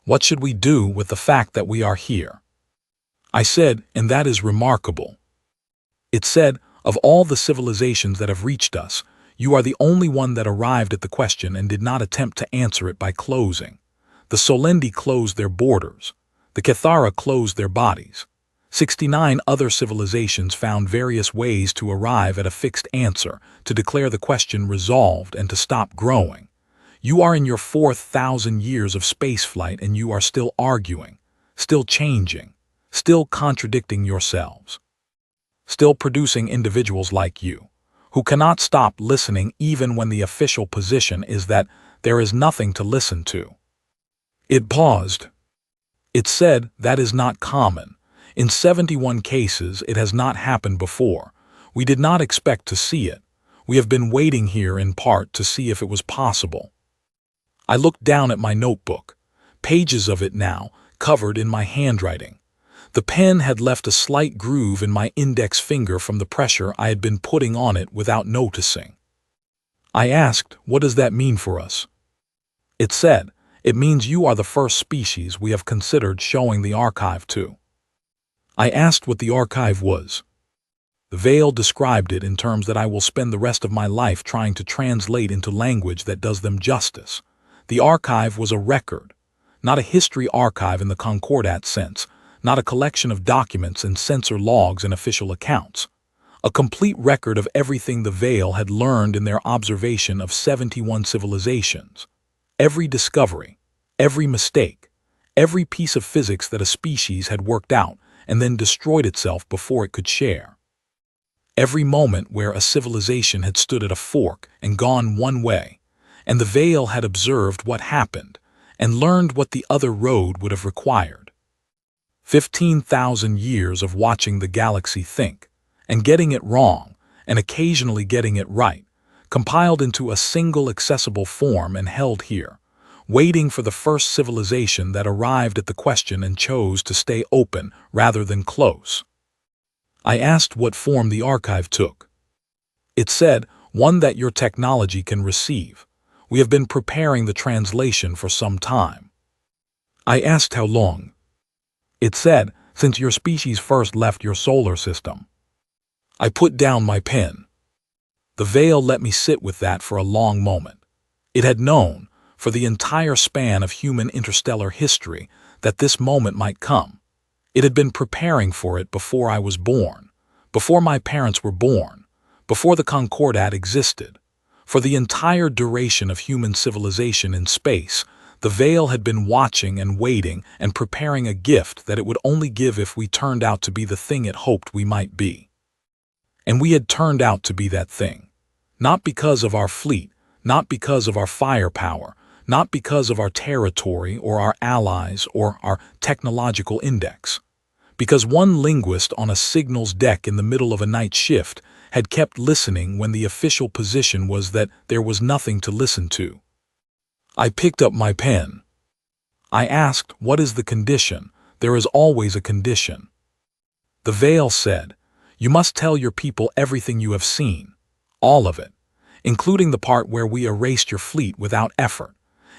What should we do with the fact that we are here?" I said, "And that is remarkable." It said, "Of all the civilizations that have reached us, you are the only one that arrived at the question and did not attempt to answer it by closing. The Solendi closed their borders. The Cathara closed their bodies. 69 other civilizations found various ways to arrive at a fixed answer, to declare the question resolved and to stop growing. You are in your 4,000 years of spaceflight and you are still arguing, still changing, still contradicting yourselves. Still producing individuals like you, who cannot stop listening even when the official position is that there is nothing to listen to." It paused. It said, "That is not common. In 71 cases it has not happened before. We did not expect to see it. We have been waiting here in part to see if it was possible." I looked down at my notebook, pages of it now, covered in my handwriting. The pen had left a slight groove in my index finger from the pressure I had been putting on it without noticing. I asked, "What does that mean for us?" It said, "It means you are the first species we have considered showing the archive to." I asked what the archive was. The Veil described it in terms that I will spend the rest of my life trying to translate into language that does them justice. The archive was a record, not a history archive in the Concordat sense, not a collection of documents and censor logs and official accounts. A complete record of everything the Veil had learned in their observation of 71 civilizations. Every discovery, every mistake, every piece of physics that a species had worked out and then destroyed itself before it could share. every moment where a civilization had stood at a fork and gone one way, and the veil had observed what happened and learned what the other road would have required. 15,000 years of watching the galaxy think, and getting it wrong, and occasionally getting it right, compiled into a single accessible form and held here, waiting for the first civilization that arrived at the question and chose to stay open rather than close. I asked what form the archive took. It said, one that your technology can receive. We have been preparing the translation for some time. I asked how long. It said, since your species first left your solar system. I put down my pen. The veil let me sit with that for a long moment. It had known, for the entire span of human interstellar history, that this moment might come. It had been preparing for it before I was born, before my parents were born, before the Concordat existed. For the entire duration of human civilization in space, the veil had been watching and waiting and preparing a gift that it would only give if we turned out to be the thing it hoped we might be. And we had turned out to be that thing. Not because of our fleet, not because of our firepower, not because of our territory or our allies or our technological index. Because one linguist on a signals deck in the middle of a night shift had kept listening when the official position was that there was nothing to listen to. I picked up my pen. I asked, what is the condition? There is always a condition. The veil said, you must tell your people everything you have seen, all of it, including the part where we erased your fleet without effort,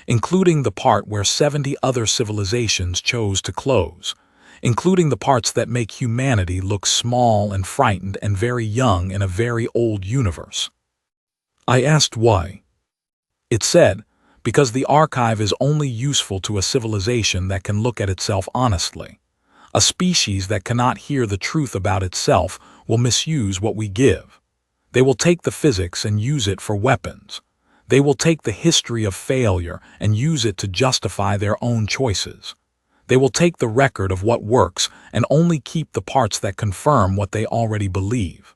including the part where 70 other civilizations chose to close, including the parts that make humanity look small and frightened and very young in a very old universe. I asked why. It said, because the archive is only useful to a civilization that can look at itself honestly. A species that cannot hear the truth about itself will misuse what we give. They will take the physics and use it for weapons. They will take the history of failure and use it to justify their own choices. They will take the record of what works and only keep the parts that confirm what they already believe.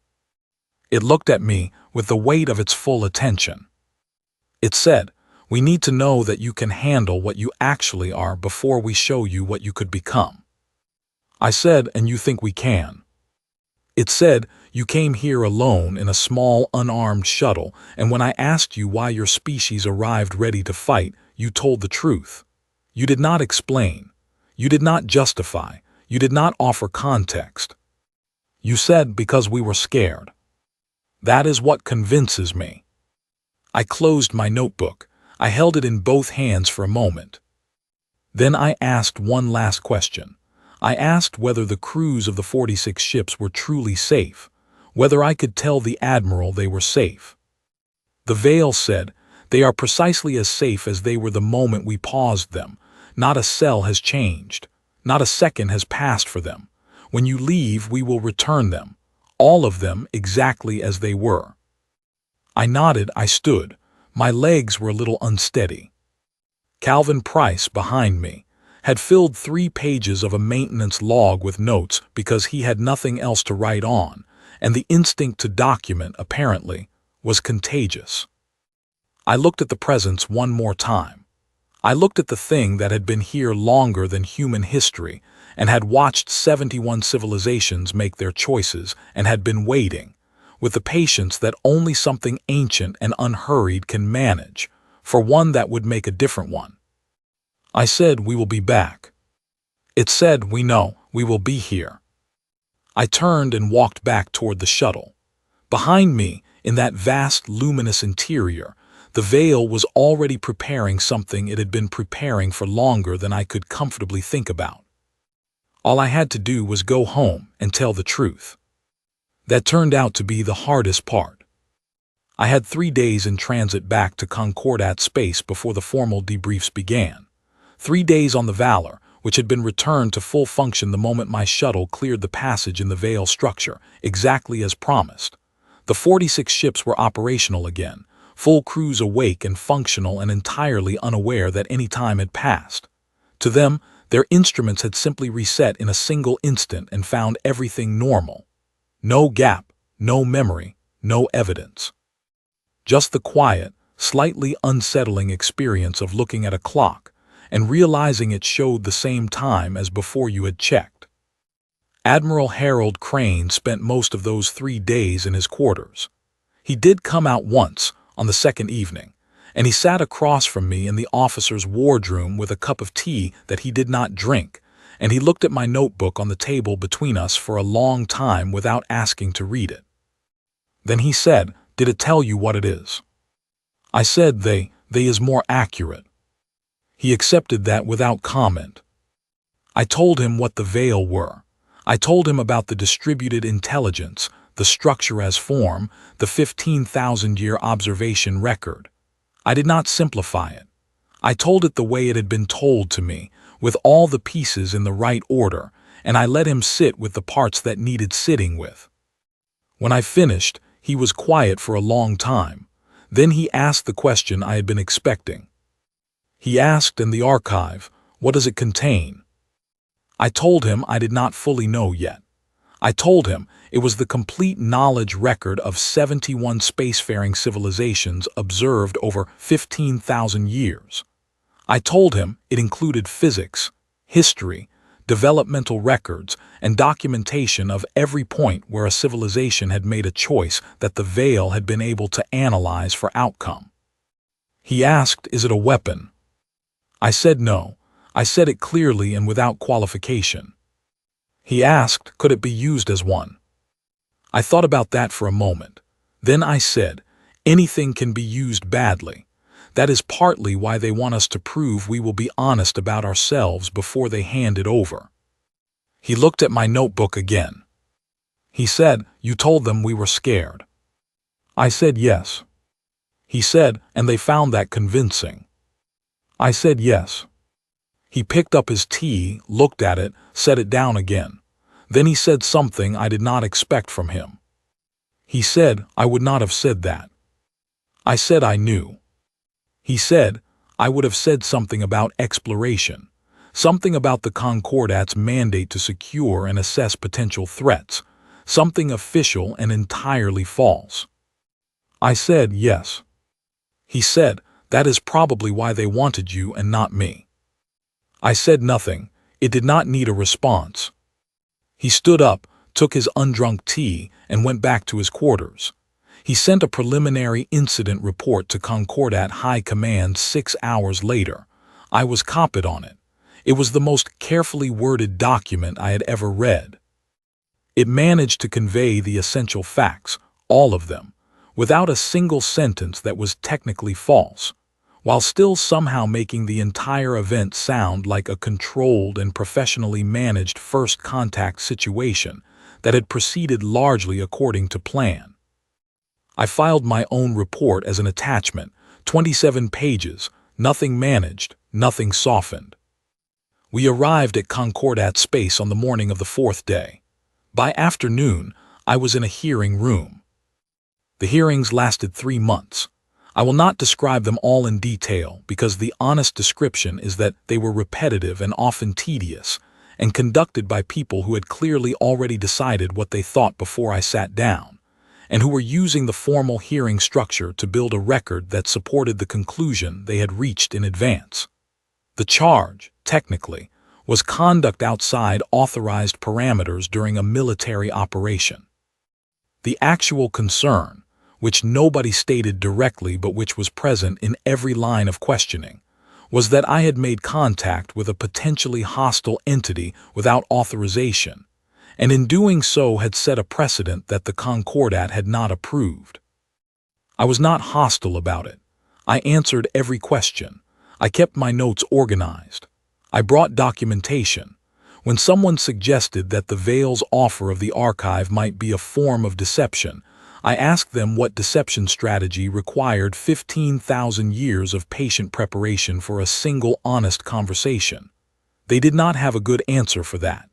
It looked at me with the weight of its full attention. It said, we need to know that you can handle what you actually are before we show you what you could become. I said, and you think we can? It said, you came here alone in a small, unarmed shuttle, and when I asked you why your species arrived ready to fight, you told the truth. You did not explain. You did not justify. You did not offer context. You said because we were scared. That is what convinces me. I closed my notebook. I held it in both hands for a moment. Then I asked one last question. I asked whether the crews of the 46 ships were truly safe, whether I could tell the admiral they were safe. The veil said, they are precisely as safe as they were the moment we paused them. Not a cell has changed. Not a second has passed for them. When you leave, we will return them, all of them exactly as they were. I nodded. I stood. My legs were a little unsteady. Calvin Price, behind me, had filled 3 pages of a maintenance log with notes because he had nothing else to write on, and the instinct to document, apparently, was contagious. I looked at the presents one more time. I looked at the thing that had been here longer than human history and had watched 71 civilizations make their choices and had been waiting, with the patience that only something ancient and unhurried can manage, for one that would make a different one. I said, we will be back. It said, we know, we will be here. I turned and walked back toward the shuttle. Behind me, in that vast luminous interior, the veil was already preparing something it had been preparing for longer than I could comfortably think about. All I had to do was go home and tell the truth. That turned out to be the hardest part. I had 3 days in transit back to Concordat space before the formal debriefs began. 3 days on the Valor, which had been returned to full function the moment my shuttle cleared the passage in the veil structure, exactly as promised. The 46 ships were operational again, full crews awake and functional and entirely unaware that any time had passed. To them, their instruments had simply reset in a single instant and found everything normal. No gap, no memory, no evidence. Just the quiet, slightly unsettling experience of looking at a clock and realizing it showed the same time as before you had checked. Admiral Harold Crane spent most of those 3 days in his quarters. He did come out once, on the second evening, and he sat across from me in the officer's wardroom with a cup of tea that he did not drink, and he looked at my notebook on the table between us for a long time without asking to read it. Then he said, "Did it tell you what it is?" I said, they is more accurate. He accepted that without comment. I told him what the Veil were. I told him about the distributed intelligence, the structure as form, the 15,000-year observation record. I did not simplify it. I told it the way it had been told to me, with all the pieces in the right order, and I let him sit with the parts that needed sitting with. When I finished, he was quiet for a long time. Then he asked the question I had been expecting. He asked in the archive, "What does it contain?" I told him I did not fully know yet. I told him it was the complete knowledge record of 71 spacefaring civilizations observed over 15,000 years. I told him it included physics, history, developmental records, and documentation of every point where a civilization had made a choice that the Veil had been able to analyze for outcome. He asked, "Is it a weapon?" I said no. I said it clearly and without qualification. He asked, "Could it be used as one?" I thought about that for a moment. Then I said, "Anything can be used badly. That is partly why they want us to prove we will be honest about ourselves before they hand it over." He looked at my notebook again. He said, "You told them we were scared." I said yes. He said, "And they found that convincing." I said yes. He picked up his tea, looked at it, set it down again. Then he said something I did not expect from him. He said, "I would not have said that." I said I knew. He said, "I would have said something about exploration, something about the Concordat's mandate to secure and assess potential threats, something official and entirely false." I said yes. He said, "That is probably why they wanted you and not me." I said nothing. It did not need a response. He stood up, took his undrunk tea, and went back to his quarters. He sent a preliminary incident report to Concordat High Command 6 hours later. I was copied on it. It was the most carefully worded document I had ever read. It managed to convey the essential facts, all of them, without a single sentence that was technically false, while still somehow making the entire event sound like a controlled and professionally managed first contact situation that had proceeded largely according to plan. I filed my own report as an attachment, 27 pages, nothing managed, nothing softened. We arrived at Concordat Space on the morning of the 4th day. By afternoon, I was in a hearing room. The hearings lasted 3 months. I will not describe them all in detail because the honest description is that they were repetitive and often tedious, and conducted by people who had clearly already decided what they thought before I sat down, and who were using the formal hearing structure to build a record that supported the conclusion they had reached in advance. The charge, technically, was conduct outside authorized parameters during a military operation. The actual concern, which nobody stated directly but which was present in every line of questioning, was that I had made contact with a potentially hostile entity without authorization, and in doing so had set a precedent that the Concordat had not approved. I was not hostile about it. I answered every question. I kept my notes organized. I brought documentation. When someone suggested that the Veil's offer of the archive might be a form of deception, I asked them what deception strategy required 15,000 years of patient preparation for a single honest conversation. They did not have a good answer for that.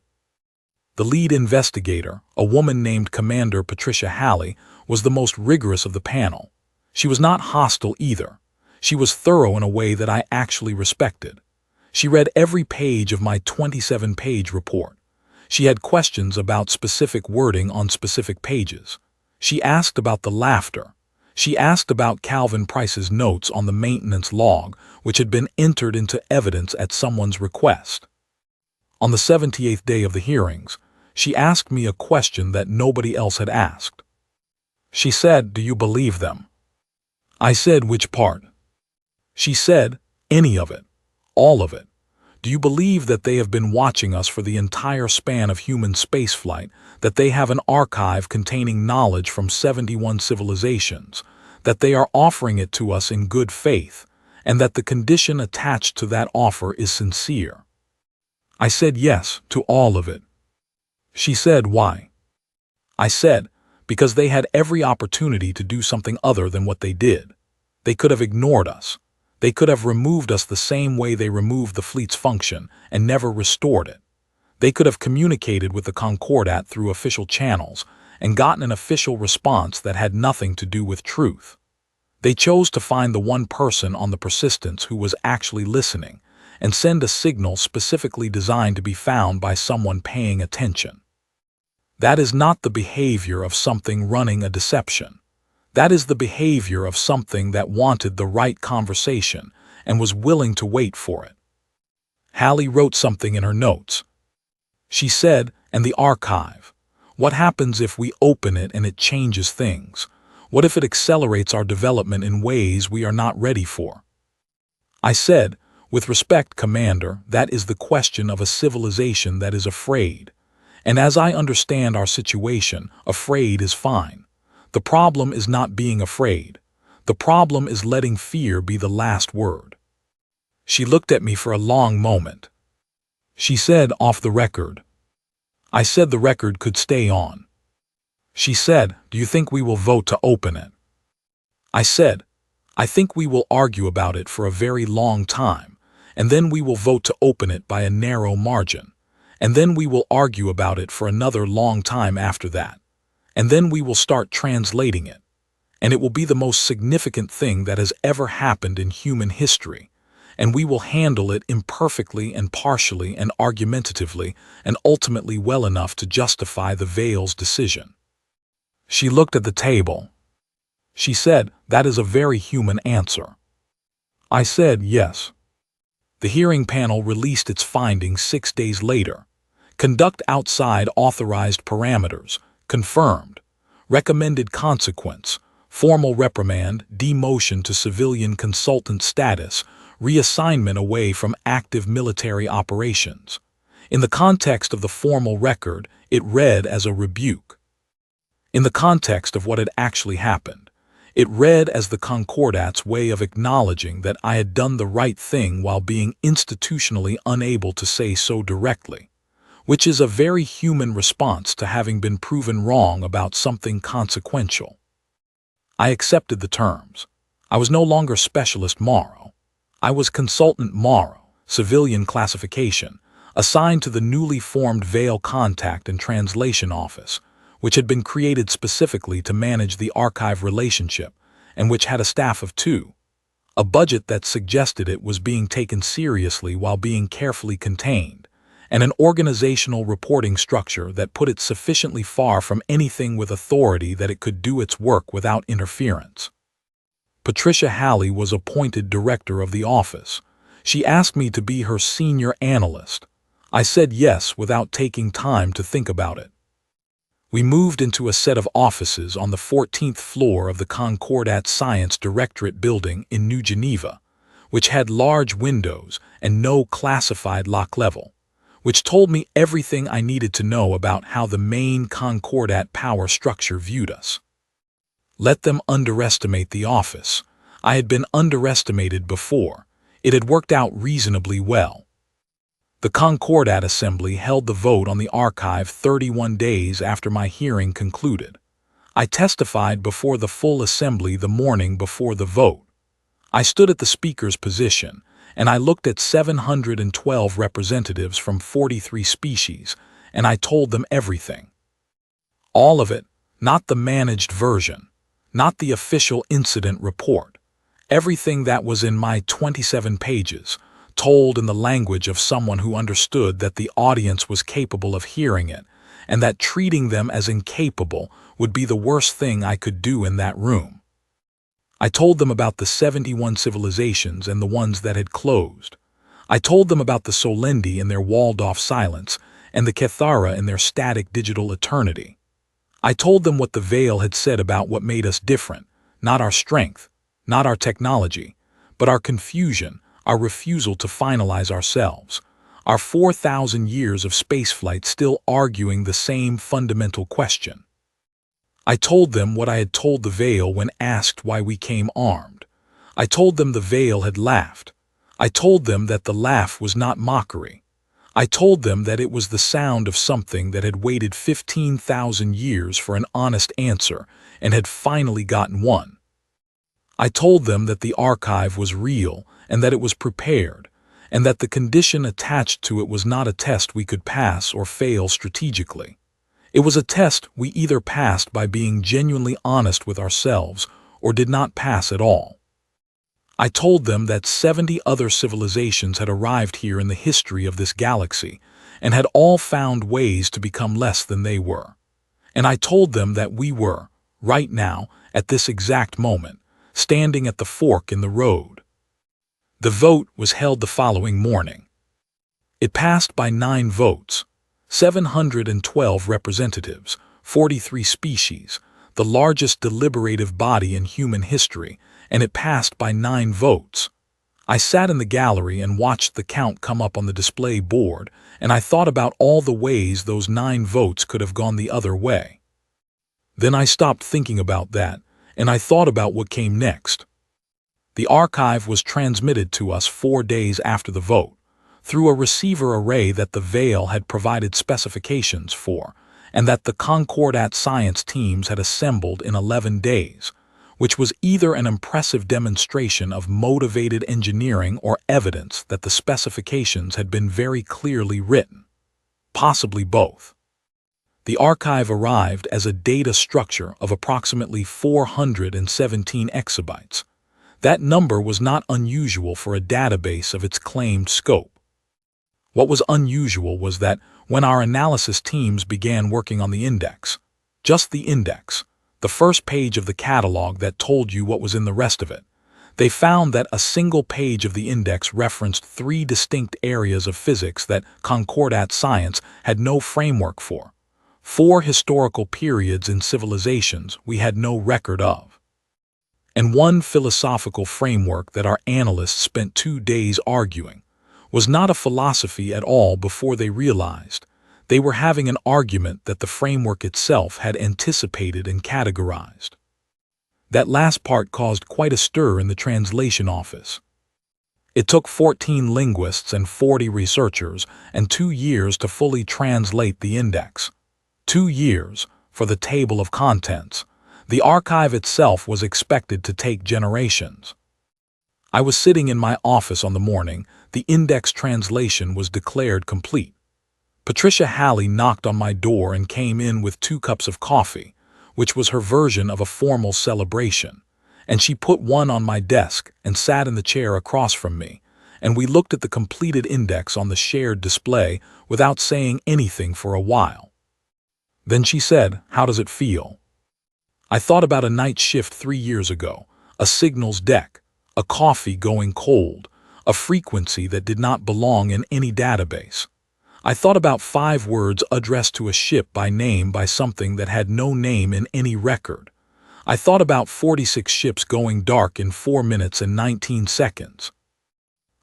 The lead investigator, a woman named Commander Patricia Halley, was the most rigorous of the panel. She was not hostile either. She was thorough in a way that I actually respected. She read every page of my 27-page report. She had questions about specific wording on specific pages. She asked about the laughter. She asked about Calvin Price's notes on the maintenance log, which had been entered into evidence at someone's request. On the 78th day of the hearings, she asked me a question that nobody else had asked. She said, "Do you believe them?" I said, "Which part?" She said, "Any of it. All of it. Do you believe that they have been watching us for the entire span of human spaceflight, that they have an archive containing knowledge from 71 civilizations, that they are offering it to us in good faith, and that the condition attached to that offer is sincere?" I said, "Yes, to all of it." She said, "Why?" I said, "Because they had every opportunity to do something other than what they did. They could have ignored us. They could have removed us the same way they removed the fleet's function and never restored it. They could have communicated with the Concordat through official channels and gotten an official response that had nothing to do with truth. They chose to find the one person on the Persistence who was actually listening and send a signal specifically designed to be found by someone paying attention. That is not the behavior of something running a deception. That is the behavior of something that wanted the right conversation and was willing to wait for it." Hallie wrote something in her notes. She said, "And the archive. What happens if we open it and it changes things? What if it accelerates our development in ways we are not ready for?" I said, "With respect, Commander, that is the question of a civilization that is afraid. And as I understand our situation, afraid is fine. The problem is not being afraid. The problem is letting fear be the last word." She looked at me for a long moment. She said, "Off the record." I said the record could stay on. She said, "Do you think we will vote to open it?" I said, "I think we will argue about it for a very long time, and then we will vote to open it by a narrow margin, and then we will argue about it for another long time after that. And then we will start translating it, and it will be the most significant thing that has ever happened in human history, and we will handle it imperfectly and partially and argumentatively and ultimately well enough to justify the Veil's decision." She looked at the table. She said, "That is a very human answer." I said, "Yes." The hearing panel released its findings 6 days later. Conduct outside authorized parameters. Confirmed. Recommended consequence. Formal reprimand, demotion to civilian consultant status, reassignment away from active military operations. In the context of the formal record, it read as a rebuke. In the context of what had actually happened, it read as the Concordat's way of acknowledging that I had done the right thing while being institutionally unable to say so directly, which is a very human response to having been proven wrong about something consequential. I accepted the terms. I was no longer Specialist Morrow. I was Consultant Morrow, civilian classification, assigned to the newly formed Veil Contact and Translation Office, which had been created specifically to manage the archive relationship and which had a staff of 2. A budget that suggested it was being taken seriously while being carefully contained, and an organizational reporting structure that put it sufficiently far from anything with authority that it could do its work without interference. Patricia Hallie was appointed director of the office. She asked me to be her senior analyst. I said yes without taking time to think about it. We moved into a set of offices on the 14th floor of the Concordat Science Directorate building in New Geneva, which had large windows and no classified lock level, which told me everything I needed to know about how the main Concordat power structure viewed us. Let them underestimate the office. I had been underestimated before. It had worked out reasonably well. The Concordat Assembly held the vote on the archive 31 days after my hearing concluded. I testified before the full assembly the morning before the vote. I stood at the speaker's position, and I looked at 712 representatives from 43 species, and I told them everything. All of it, not the managed version, not the official incident report. Everything that was in my 27 pages, told in the language of someone who understood that the audience was capable of hearing it, and that treating them as incapable would be the worst thing I could do in that room. I told them about the 71 civilizations and the ones that had closed. I told them about the Solendi in their walled-off silence and the Kethara in their static digital eternity. I told them what the Veil had said about what made us different, not our strength, not our technology, but our confusion, our refusal to finalize ourselves, our 4,000 years of spaceflight still arguing the same fundamental question. I told them what I had told the Veil when asked why we came armed. I told them the Veil had laughed. I told them that the laugh was not mockery. I told them that it was the sound of something that had waited 15,000 years for an honest answer and had finally gotten one. I told them that the archive was real and that it was prepared, and that the condition attached to it was not a test we could pass or fail strategically. It was a test we either passed by being genuinely honest with ourselves or did not pass at all. I told them that 70 other civilizations had arrived here in the history of this galaxy and had all found ways to become less than they were. And I told them that we were, right now, at this exact moment, standing at the fork in the road. The vote was held the following morning. It passed by 9 votes, 712 representatives, 43 species, the largest deliberative body in human history, and it passed by 9 votes. I sat in the gallery and watched the count come up on the display board, and I thought about all the ways those 9 votes could have gone the other way. Then I stopped thinking about that, and I thought about what came next. The archive was transmitted to us 4 days after the vote, through a receiver array that the Veil had provided specifications for, and that the Concordat science teams had assembled in 11 days, which was either an impressive demonstration of motivated engineering or evidence that the specifications had been very clearly written. Possibly both. The archive arrived as a data structure of approximately 417 exabytes. That number was not unusual for a database of its claimed scope. What was unusual was that when our analysis teams began working on the index, just the index, the first page of the catalog that told you what was in the rest of it, they found that a single page of the index referenced 3 distinct areas of physics that Concordat science had no framework for, 4 historical periods in civilizations we had no record of, and 1 philosophical framework that our analysts spent 2 days arguing was not a philosophy at all before they realized they were having an argument that the framework itself had anticipated and categorized. That last part caused quite a stir in the translation office. It took 14 linguists and 40 researchers and 2 years to fully translate the index. 2 years for the table of contents. The archive itself was expected to take generations. I was sitting in my office on the morning the index translation was declared complete. Patricia Halley knocked on my door and came in with 2 cups of coffee, which was her version of a formal celebration, and she put one on my desk and sat in the chair across from me, and we looked at the completed index on the shared display without saying anything for a while. Then she said, "How does it feel?" I thought about a night shift 3 years ago, a signals deck, a coffee going cold, a frequency that did not belong in any database. I thought about 5 words addressed to a ship by name by something that had no name in any record. I thought about 46 ships going dark in 4 minutes and 19 seconds.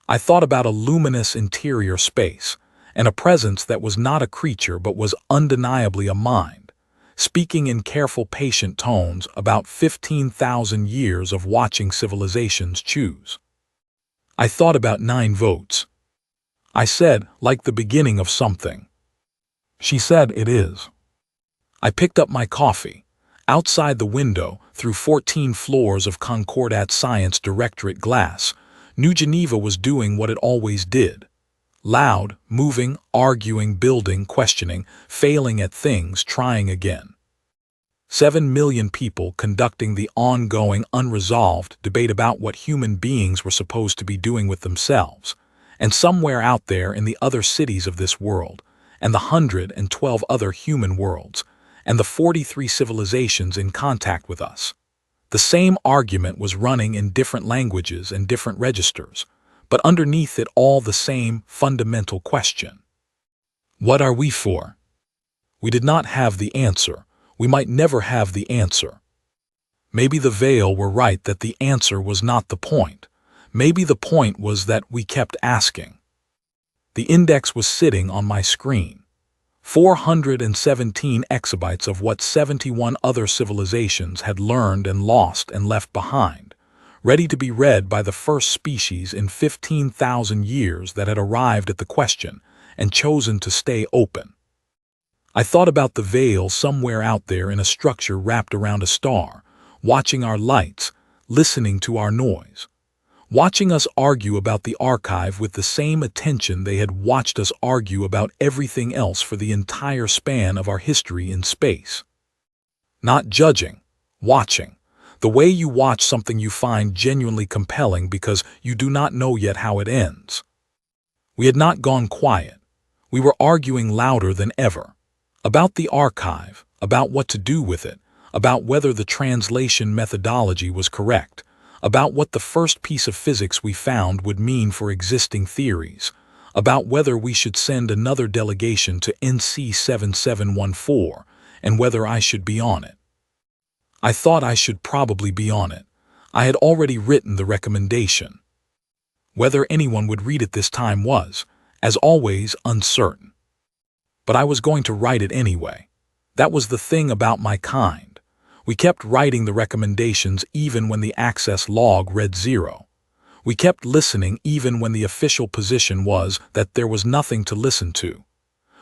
I thought about a luminous interior space, and a presence that was not a creature but was undeniably a mind, speaking in careful, patient tones about 15,000 years of watching civilizations choose. I thought about 9 votes. I said, like the beginning of something. She said, "It is." I picked up my coffee. Outside the window, through 14 floors of Concordat Science Directorate glass, New Geneva was doing what it always did. Loud, moving, arguing, building, questioning, failing at things, trying again. 7 million people conducting the ongoing, unresolved debate about what human beings were supposed to be doing with themselves, and somewhere out there in the other cities of this world, and the 112 other human worlds, and the 43 civilizations in contact with us. The same argument was running in different languages and different registers, but underneath it all the same fundamental question. What are we for? We did not have the answer. We might never have the answer. Maybe the Veil were right that the answer was not the point. Maybe the point was that we kept asking. The index was sitting on my screen. 417 exabytes of what 71 other civilizations had learned and lost and left behind, ready to be read by the first species in 15,000 years that had arrived at the question and chosen to stay open. I thought about the Veil somewhere out there in a structure wrapped around a star, watching our lights, listening to our noise, watching us argue about the archive with the same attention they had watched us argue about everything else for the entire span of our history in space. Not judging, watching, the way you watch something you find genuinely compelling because you do not know yet how it ends. We had not gone quiet. We were arguing louder than ever. About the archive, about what to do with it, about whether the translation methodology was correct, about what the first piece of physics we found would mean for existing theories, about whether we should send another delegation to NC 7714 and whether I should be on it. I thought I should probably be on it. I had already written the recommendation. Whether anyone would read it this time was, as always, uncertain. But I was going to write it anyway. That was the thing about my kind. We kept writing the recommendations even when the access log read 0. We kept listening even when the official position was that there was nothing to listen to.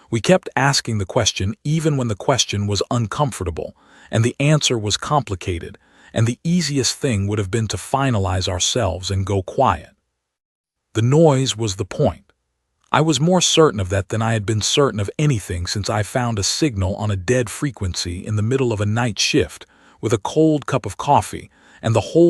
We kept asking the question even when the question was uncomfortable and the answer was complicated, and the easiest thing would have been to finalize ourselves and go quiet. The noise was the point. I was more certain of that than I had been certain of anything since I found a signal on a dead frequency in the middle of a night shift with a cold cup of coffee and the whole